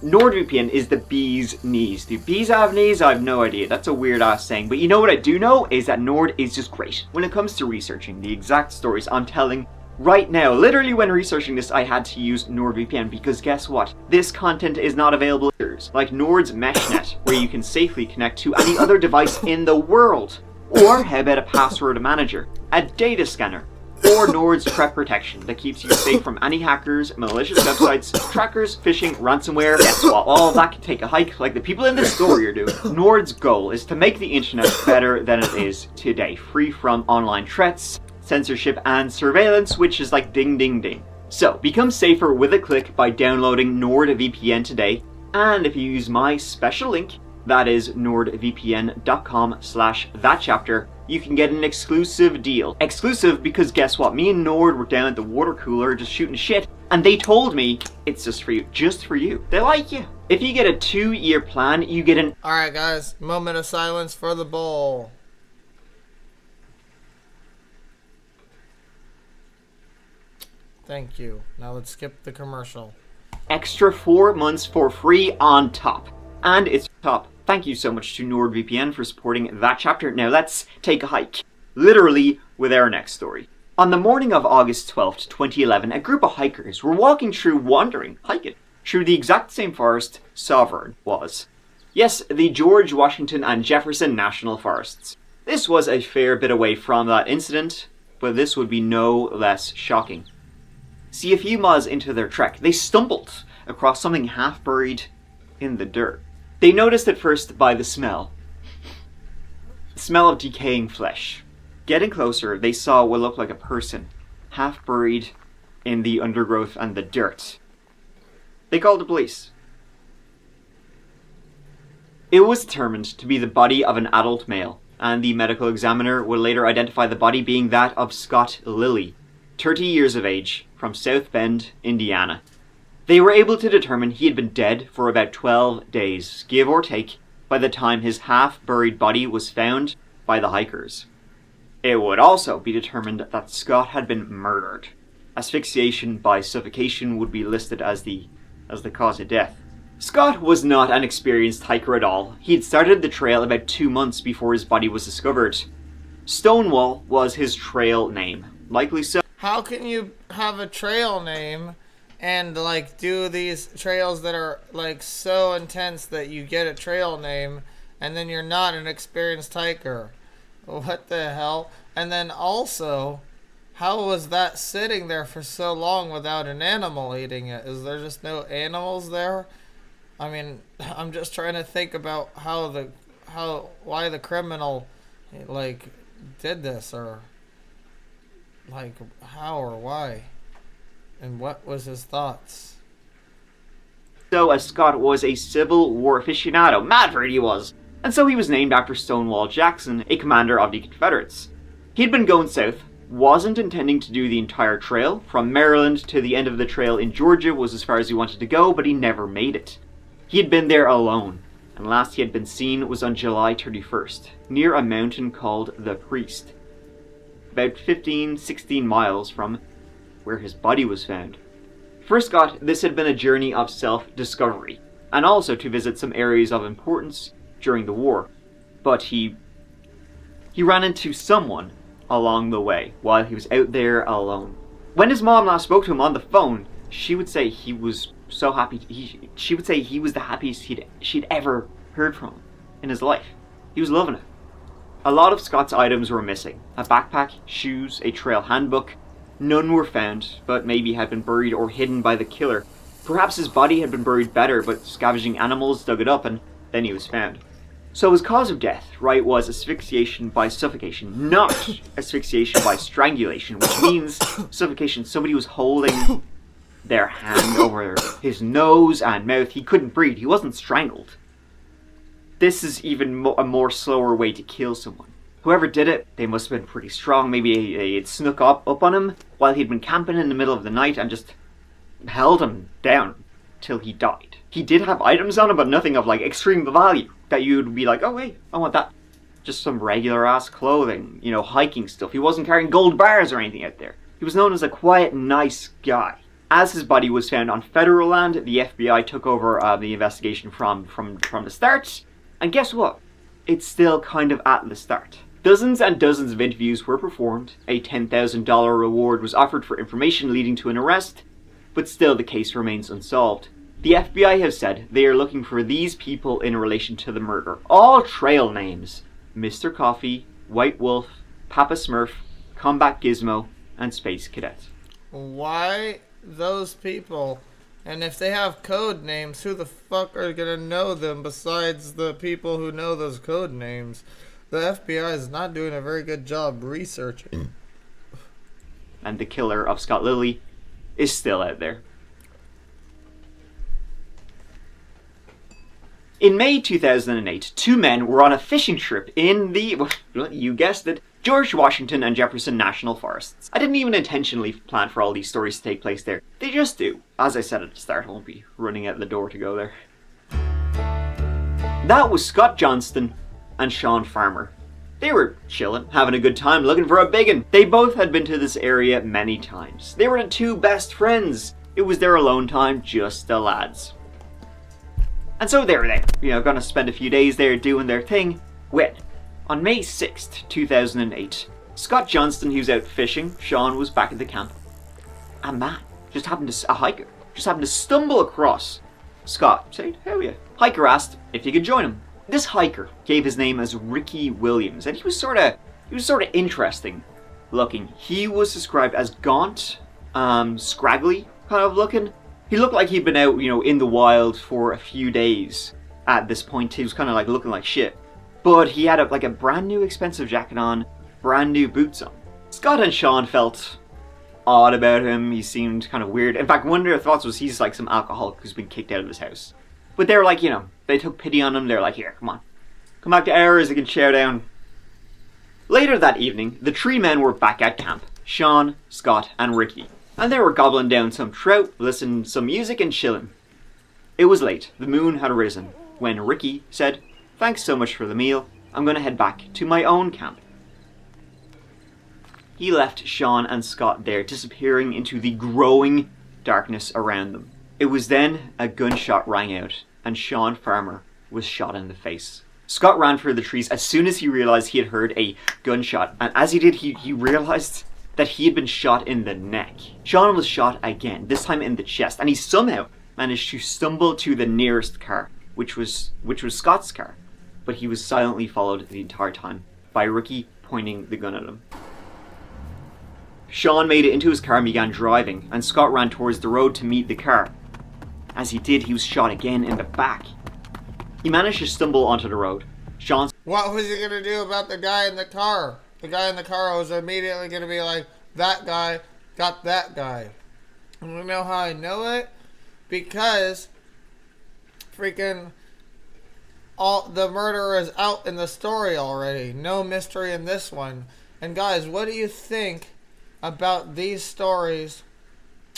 NordVPN is the bee's knees. Do bees have knees? I have no idea. That's a weird ass saying. But you know what I do know is that Nord is just great when it comes to researching the exact stories I'm telling right now. Literally when researching this, I had to use NordVPN because guess what? This content is not available like Nord's MeshNet, where you can safely connect to any other device in the world. Or how about a password manager, a data scanner, or Nord's threat protection that keeps you safe from any hackers, malicious websites, trackers, phishing, ransomware. Guess what? All that can take a hike like the people in this story are doing. Nord's goal is to make the internet better than it is today, free from online threats, censorship, and surveillance, which is like ding ding ding. So, become safer with a click by downloading NordVPN today, and if you use my special link, that is nordvpn.com/thatchapter, you can get an exclusive deal. Exclusive because guess what? Me and Nord were down at the water cooler just shooting shit, And they told me, it's just for you. Just for you. They like you. If you get a 2-year plan, you get an... Alright guys, moment of silence for the bull. Thank you. Now let's skip the commercial. extra 4 months for free on top. And it's top. Thank you so much to NordVPN for supporting that chapter. Now let's take a hike. Literally with our next story. On the morning of August 12th, 2011, a group of hikers were walking through, hiking, through the exact same forest Sovereign was. Yes, the George Washington and Jefferson National Forests. This was a fair bit away from that incident, but this would be no less shocking. See, a few miles into their trek, they stumbled across something half buried in the dirt. They noticed at first by the smell. The smell of decaying flesh. Getting closer, they saw what looked like a person, half buried in the undergrowth and the dirt. They called the police. It was determined to be the body of an adult male, and the medical examiner would later identify the body being that of Scott Lilly, 30 years of age, from South Bend, Indiana. They were able to determine he had been dead for about 12 days, give or take, by the time his half-buried body was found by the hikers. It would also be determined that Scott had been murdered. Asphyxiation by suffocation would be listed as the cause of death. Scott was not an experienced hiker at all. He had started the trail about 2 months before his body was discovered. Stonewall was his trail name. Likely so. How can you have a trail name and like do these trails that are like so intense that you get a trail name and then you're not an experienced hiker? What the hell? And then also, how was that sitting there for so long without an animal eating it? Is there just no animals there? I mean, I'm just trying to think about why the criminal like did this, or like how or why, and what was his thoughts. So, as Scott was a Civil War aficionado, mad for it he was, and so he was named after Stonewall Jackson, a commander of the Confederates. He'd been going south, wasn't intending to do the entire trail. From Maryland to the end of the trail in Georgia was as far as he wanted to go, but he never made it. He had been there alone, and last he had been seen was on July 31st, near a mountain called The Priest, about 16 miles from where his body was found. For Scott, this had been a journey of self-discovery, and also to visit some areas of importance during the war. But he ran into someone along the way while he was out there alone. When his mom last spoke to him on the phone, she would say he was so happy. She would say he was the happiest she'd ever heard from him in his life. He was loving it. A lot of Scott's items were missing. A backpack, shoes, a trail handbook. None were found, but maybe had been buried or hidden by the killer. Perhaps his body had been buried better, but scavenging animals dug it up and then he was found. So his cause of death, right, was asphyxiation by suffocation, not asphyxiation by strangulation, which means suffocation. Somebody was holding their hand over his nose and mouth. He couldn't breathe. He wasn't strangled. This is even a more slower way to kill someone. Whoever did it, they must have been pretty strong. Maybe they had snuck up on him while he'd been camping in the middle of the night and just held him down till he died. He did have items on him, but nothing of like extreme value that you'd be like, oh wait, I want that. Just some regular ass clothing, hiking stuff. He wasn't carrying gold bars or anything out there. He was known as a quiet, nice guy. As his body was found on federal land, the FBI took over the investigation from the start. And guess what? It's still kind of at the start. Dozens and dozens of interviews were performed. A $10,000 reward was offered for information leading to an arrest, but still the case remains unsolved. The FBI has said they are looking for these people in relation to the murder. All trail names: Mr. Coffee, White Wolf, Papa Smurf, Combat Gizmo, and Space Cadet. Why those people? And if they have code names, who the fuck are gonna know them besides the people who know those code names? The FBI is not doing a very good job researching. And the killer of Scott Lilly is still out there. In May 2008, 2 men were on a fishing trip in the, you guessed it, George Washington and Jefferson National Forests. I didn't even intentionally plan for all these stories to take place there. They just do. As I said at the start, I won't be running out the door to go there. That was Scott Johnston and Sean Farmer. They were chilling, having a good time, looking for a biggin. They both had been to this area many times. They were the two best friends. It was their alone time, just the lads. And so they were there, gonna spend a few days there doing their thing, when, on May 6th, 2008, Scott Johnston, who's out fishing, Sean was back at the camp. A man, a hiker, just happened to stumble across Scott. Said, how are you? Hiker asked if he could join him. This hiker gave his name as Ricky Williams, and he was sort of interesting looking. He was described as gaunt, scraggly kind of looking. He looked like he'd been out, in the wild for a few days at this point. He was kind of like looking like shit. But he had a brand new expensive jacket on, brand new boots on. Scott and Sean felt odd about him. He seemed kind of weird. In fact, one of their thoughts was he's like some alcoholic who's been kicked out of his house. But they were like, they took pity on him. They're like, here, come on. Come back to ours, you can chow down. Later that evening, the three men were back at camp. Sean, Scott, and Ricky. And they were gobbling down some trout, listening to some music and chilling. It was late. The moon had risen when Ricky said, thanks so much for the meal. I'm going to head back to my own camp. He left Sean and Scott there, disappearing into the growing darkness around them. It was then a gunshot rang out, and Sean Farmer was shot in the face. Scott ran for the trees as soon as he realized he had heard a gunshot, and as he did, he realized that he had been shot in the neck. Sean was shot again, this time in the chest, and he somehow managed to stumble to the nearest car, which was Scott's car. But he was silently followed the entire time by Ricky pointing the gun at him. Sean made it into his car and began driving, and Scott ran towards the road to meet the car. As he did, he was shot again in the back. He managed to stumble onto the road. What was he gonna do about the guy in the car? The guy in the car was immediately gonna be like, that guy got that guy. And you know how I know it? Because freaking all the murderer is out in the story already. No mystery in this one. And guys, what do you think about these stories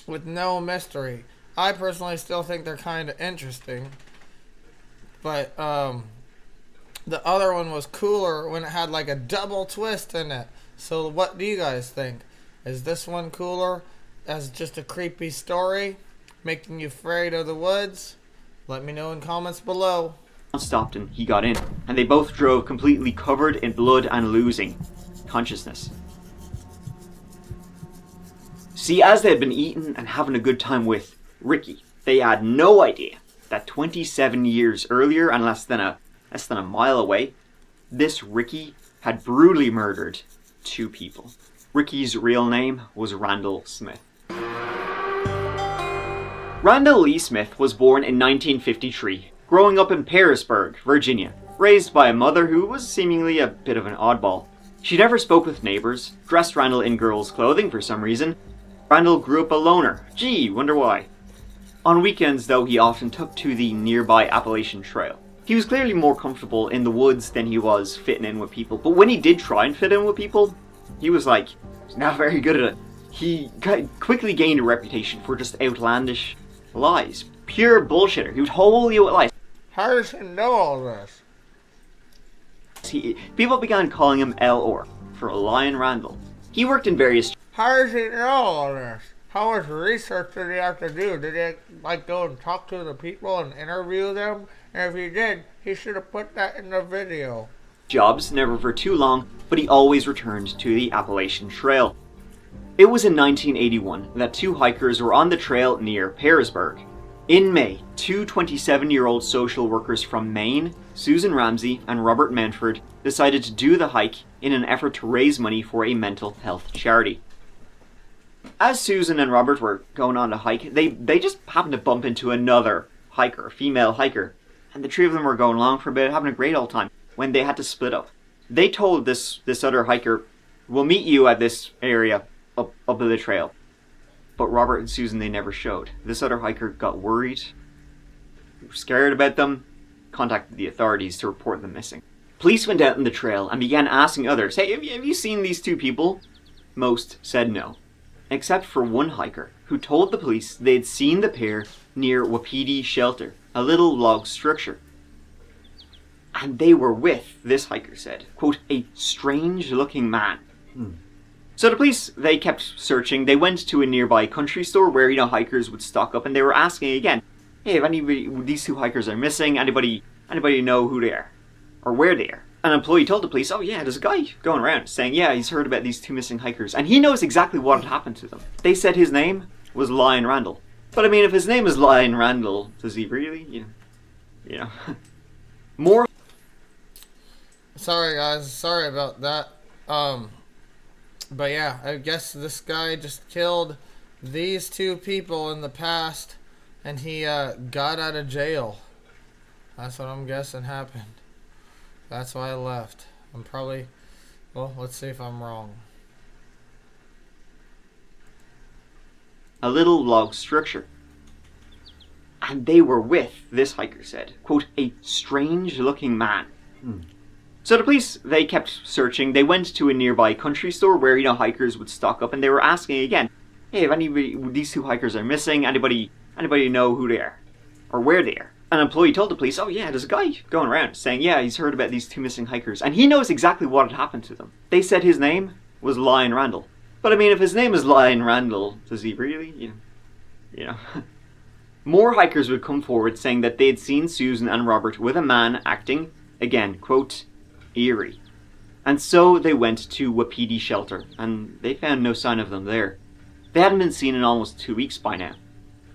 with no mystery? I personally still think they're kind of interesting. But the other one was cooler when it had like a double twist in it. So what do you guys think? Is this one cooler as just a creepy story, making you afraid of the woods? Let me know in comments below. Stopped and he got in, and they both drove completely covered in blood and losing consciousness. See, as they had been eating and having a good time with Ricky, they had no idea that 27 years earlier and less than a mile away, this Ricky had brutally murdered two people. Ricky's real name was Randall Smith. Randall Lee Smith was born in 1953, growing up in Pearisburg, Virginia, raised by a mother who was seemingly a bit of an oddball. She never spoke with neighbors, dressed Randall in girls' clothing for some reason. Randall grew up a loner. Gee, wonder why. On weekends, though, he often took to the nearby Appalachian Trail. He was clearly more comfortable in the woods than he was fitting in with people, but when he did try and fit in with people, he was not very good at it. He quickly gained a reputation for just outlandish lies. Pure bullshitter. He would hole you with lies. How does he know all this? People began calling him L.O.R. for Lion Randall. He worked in various... How does he know all this? How much research did he have to do? Did he go and talk to the people and interview them? And if he did, he should have put that in the video. Jobs, never for too long, but he always returned to the Appalachian Trail. It was in 1981 that two hikers were on the trail near Pearisburg. In May, two 27-year-old social workers from Maine, Susan Ramsey and Robert Manford, decided to do the hike in an effort to raise money for a mental health charity. As Susan and Robert were going on to hike, they just happened to bump into another hiker, a female hiker, and the three of them were going along for a bit, having a great old time, when they had to split up. They told this other hiker, we'll meet you at this area up the trail. But Robert and Susan, they never showed. This other hiker got worried, scared about them, contacted the authorities to report them missing. Police went out on the trail and began asking others, hey, have you seen these two people? Most said no, except for one hiker who told the police they'd seen the pair near Wapiti Shelter, a little log structure. And they were with, this hiker said, quote, a strange-looking man. So the police, they kept searching. They went to a nearby country store where, hikers would stock up, and they were asking again, hey, if anybody, these two hikers are missing, anybody know who they are? Or where they are? An employee told the police, oh yeah, there's a guy going around saying, yeah, he's heard about these two missing hikers, and he knows exactly what had happened to them. They said his name was Lion Randall. But I mean, if his name is Lion Randall, does he really? More. Sorry guys, sorry about that. But yeah, I guess this guy just killed these two people in the past, and he got out of jail. That's what I'm guessing happened. That's why I left. I'm probably, well, let's see if I'm wrong. A little log structure. And they were with, this hiker said, quote, a strange-looking man. So the police, they kept searching. They went to a nearby country store where, hikers would stock up, and they were asking again, hey, if anybody, these two hikers are missing, anybody know who they are? Or where they are? An employee told the police, oh yeah, there's a guy going around saying, yeah, he's heard about these two missing hikers, and he knows exactly what had happened to them. They said his name was Lion Randall. But I mean, if his name is Lion Randall, does he really? More hikers would come forward saying that they'd seen Susan and Robert with a man acting, again, quote, eerie. And so they went to Wapiti Shelter, and they found no sign of them there. They hadn't been seen in almost 2 weeks by now.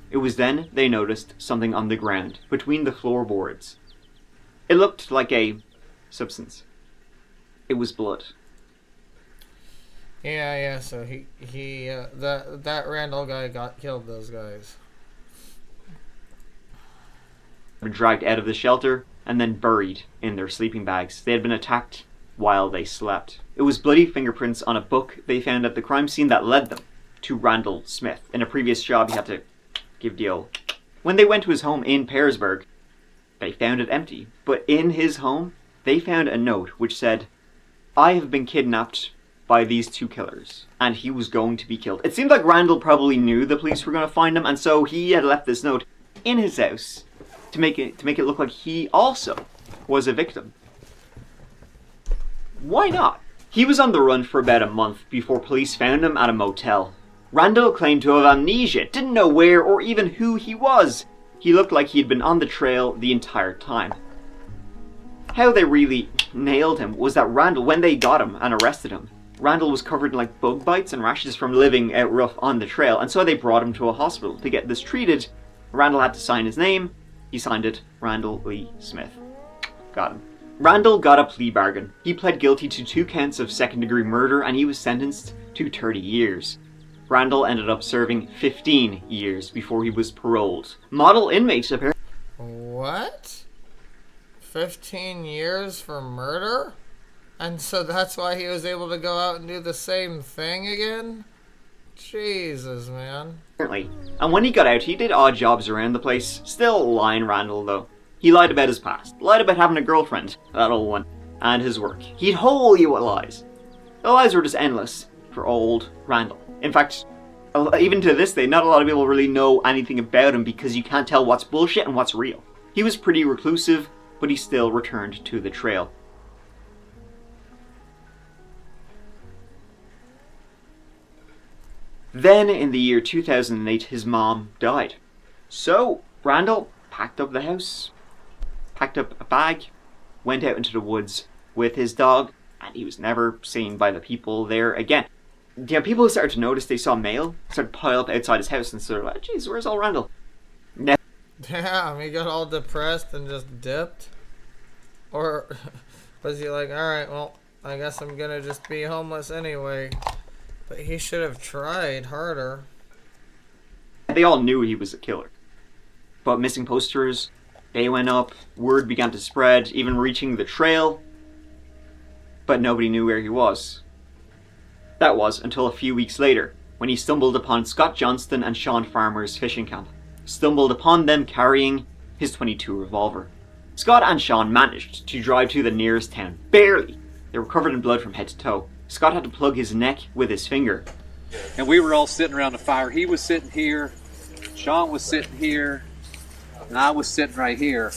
It was then they noticed something on the ground, between the floorboards. It looked like a substance. It was blood. Yeah, so that Randall guy killed those guys. Were dragged out of the shelter and then buried in their sleeping bags. They had been attacked while they slept. It was bloody fingerprints on a book they found at the crime scene that led them to Randall Smith. In a previous job, he had to give the old. When they went to his home in Pearsburg, they found it empty. But in his home, they found a note which said, I have been kidnapped by these two killers, and he was going to be killed. It seemed like Randall probably knew the police were going to find him, and so he had left this note in his house to make it look like he also was a victim. Why not? He was on the run for about a month before police found him at a motel. Randall claimed to have amnesia, didn't know where or even who he was. He looked like he'd been on the trail the entire time. How they really nailed him was that Randall, when they got him and arrested him, Randall was covered in like bug bites and rashes from living out rough on the trail, and so they brought him to a hospital to get this treated. Randall had to sign his name. He signed it, Randall Lee Smith. Got him. Randall got a plea bargain. He pled guilty to 2 counts of second-degree murder, and he was sentenced to 30 years. Randall ended up serving 15 years before he was paroled. Model inmate, apparently. What? 15 years for murder? And so that's why he was able to go out and do the same thing again? Jesus, man. Apparently. And when he got out, he did odd jobs around the place. Still lying Randall, though. He lied about his past. Lied about having a girlfriend, that old one, and his work. He'd whole you with lies. The lies were just endless for old Randall. In fact, even to this day, not a lot of people really know anything about him because you can't tell what's bullshit and what's real. He was pretty reclusive, but he still returned to the trail. Then, in the year 2008, his mom died. So, Randall packed up the house, packed up a bag, went out into the woods with his dog, and he was never seen by the people there again. Yeah, people started to notice. They saw mail started to pile up outside his house, and sort of like, "Jeez, where's all Randall?" Damn, he got all depressed and just dipped? Or was he like, alright, well, I guess I'm gonna just be homeless anyway? But he should have tried harder. They all knew he was a killer. But missing posters, they went up, word began to spread, even reaching the trail. But nobody knew where he was. That was until a few weeks later, when he stumbled upon Scott Johnston and Sean Farmer's fishing camp. Stumbled upon them carrying his .22 revolver. Scott and Sean managed to drive to the nearest town, barely. They were covered in blood from head to toe. Scott had to plug his neck with his finger. And we were all sitting around the fire. He was sitting here, Sean was sitting here, and I was sitting right here.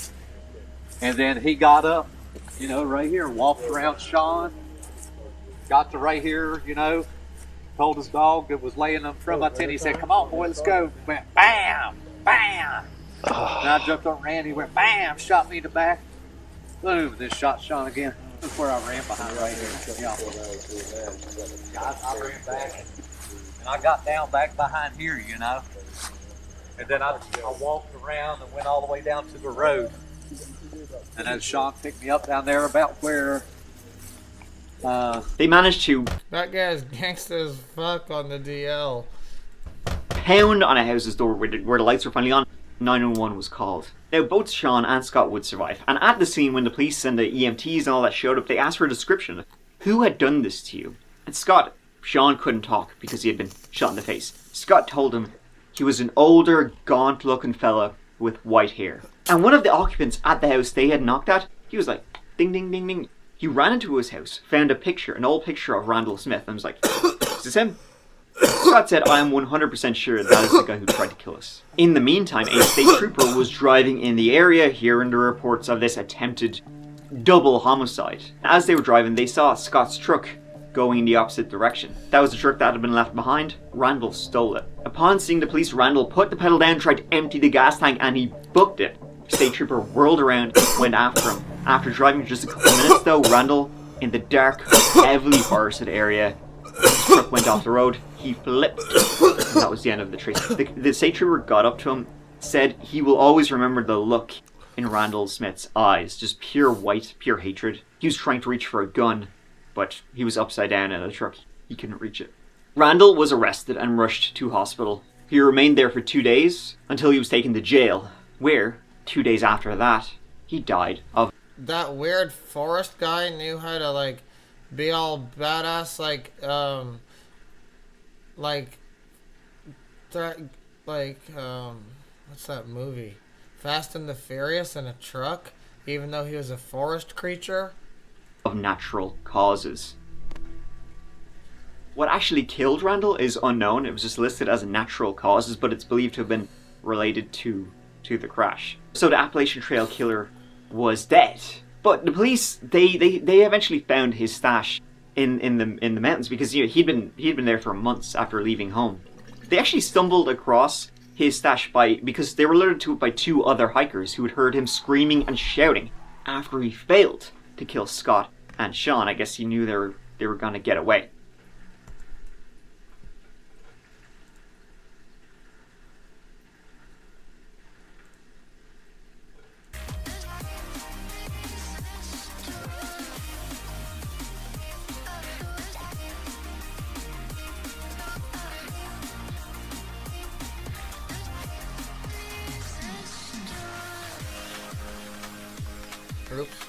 And then he got up, right here, walked around Sean, got to right here, told his dog that was laying in front of my tent. He said, "Come on, boy, let's go." Went bam, bam. And I jumped on Randy, went bam, shot me in the back. Boom, then shot Sean again. That's where I ran behind right here. Yeah. I ran back and I got down back behind here, And then I walked around and went all the way down to the road. And then Sean picked me up down there about where they managed to That guy's gangster as fuck on the DL. pound on a house's door where the lights were finally on. 911 was called. Now, both Sean and Scott would survive. And at the scene, when the police and the EMTs and all that showed up, they asked for a description of who had done this to you. And Sean couldn't talk because he had been shot in the face. Scott told him he was an older, gaunt-looking fella with white hair. And one of the occupants at the house they had knocked at, he was like, ding, ding, ding, ding. He ran into his house, found an old picture of Randall Smith, and was like, is this him? Scott said, "I am 100% sure that is the guy who tried to kill us." In the meantime, a state trooper was driving in the area, hearing the reports of this attempted double homicide. As they were driving, they saw Scott's truck going in the opposite direction. That was the truck that had been left behind. Randall stole it. Upon seeing the police, Randall put the pedal down, tried to empty the gas tank, and he booked it. State trooper whirled around, went after him. After driving for just a couple of minutes though, Randall, in the dark, heavily forested area, his truck went off the road. He flipped. And that was the end of the chase. The state trooper got up to him, said he will always remember the look in Randall Smith's eyes. Just pure white, pure hatred. He was trying to reach for a gun, but he was upside down in the truck. He couldn't reach it. Randall was arrested and rushed to hospital. He remained there for 2 days until he was taken to jail, where, 2 days after that, he died of... That weird forest guy knew how to, be all badass, what's that movie? Fast and the Furious in a truck, even though he was a forest creature? Of natural causes. What actually killed Randall is unknown. It was just listed as natural causes, but it's believed to have been related to the crash. So the Appalachian Trail killer was dead. But the police, they eventually found his stash in the mountains because he'd been there for months after leaving home. They actually stumbled across his stash because they were alerted to it by 2 other hikers who had heard him screaming and shouting after he failed to kill Scott and Sean. I guess he knew they were gonna get away. Oops.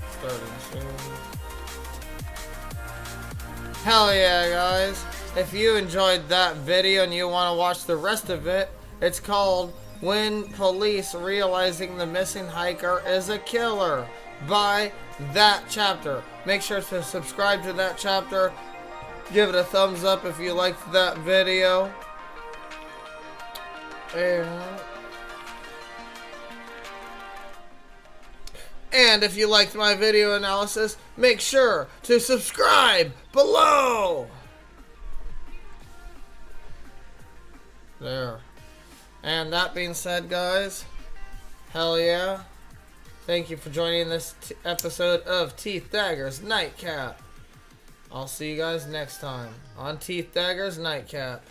Starting soon. Hell yeah, guys. If you enjoyed that video and you want to watch the rest of it, it's called When Police Realizing the Missing Hiker is a Killer by that chapter. Make sure to subscribe to that chapter. Give it a thumbs up if you liked that video. And if you liked my video analysis, make sure to subscribe below. There. And that being said, guys, hell yeah. Thank you for joining this episode of Teeth Daggers Nightcap. I'll see you guys next time on Teeth Daggers Nightcap.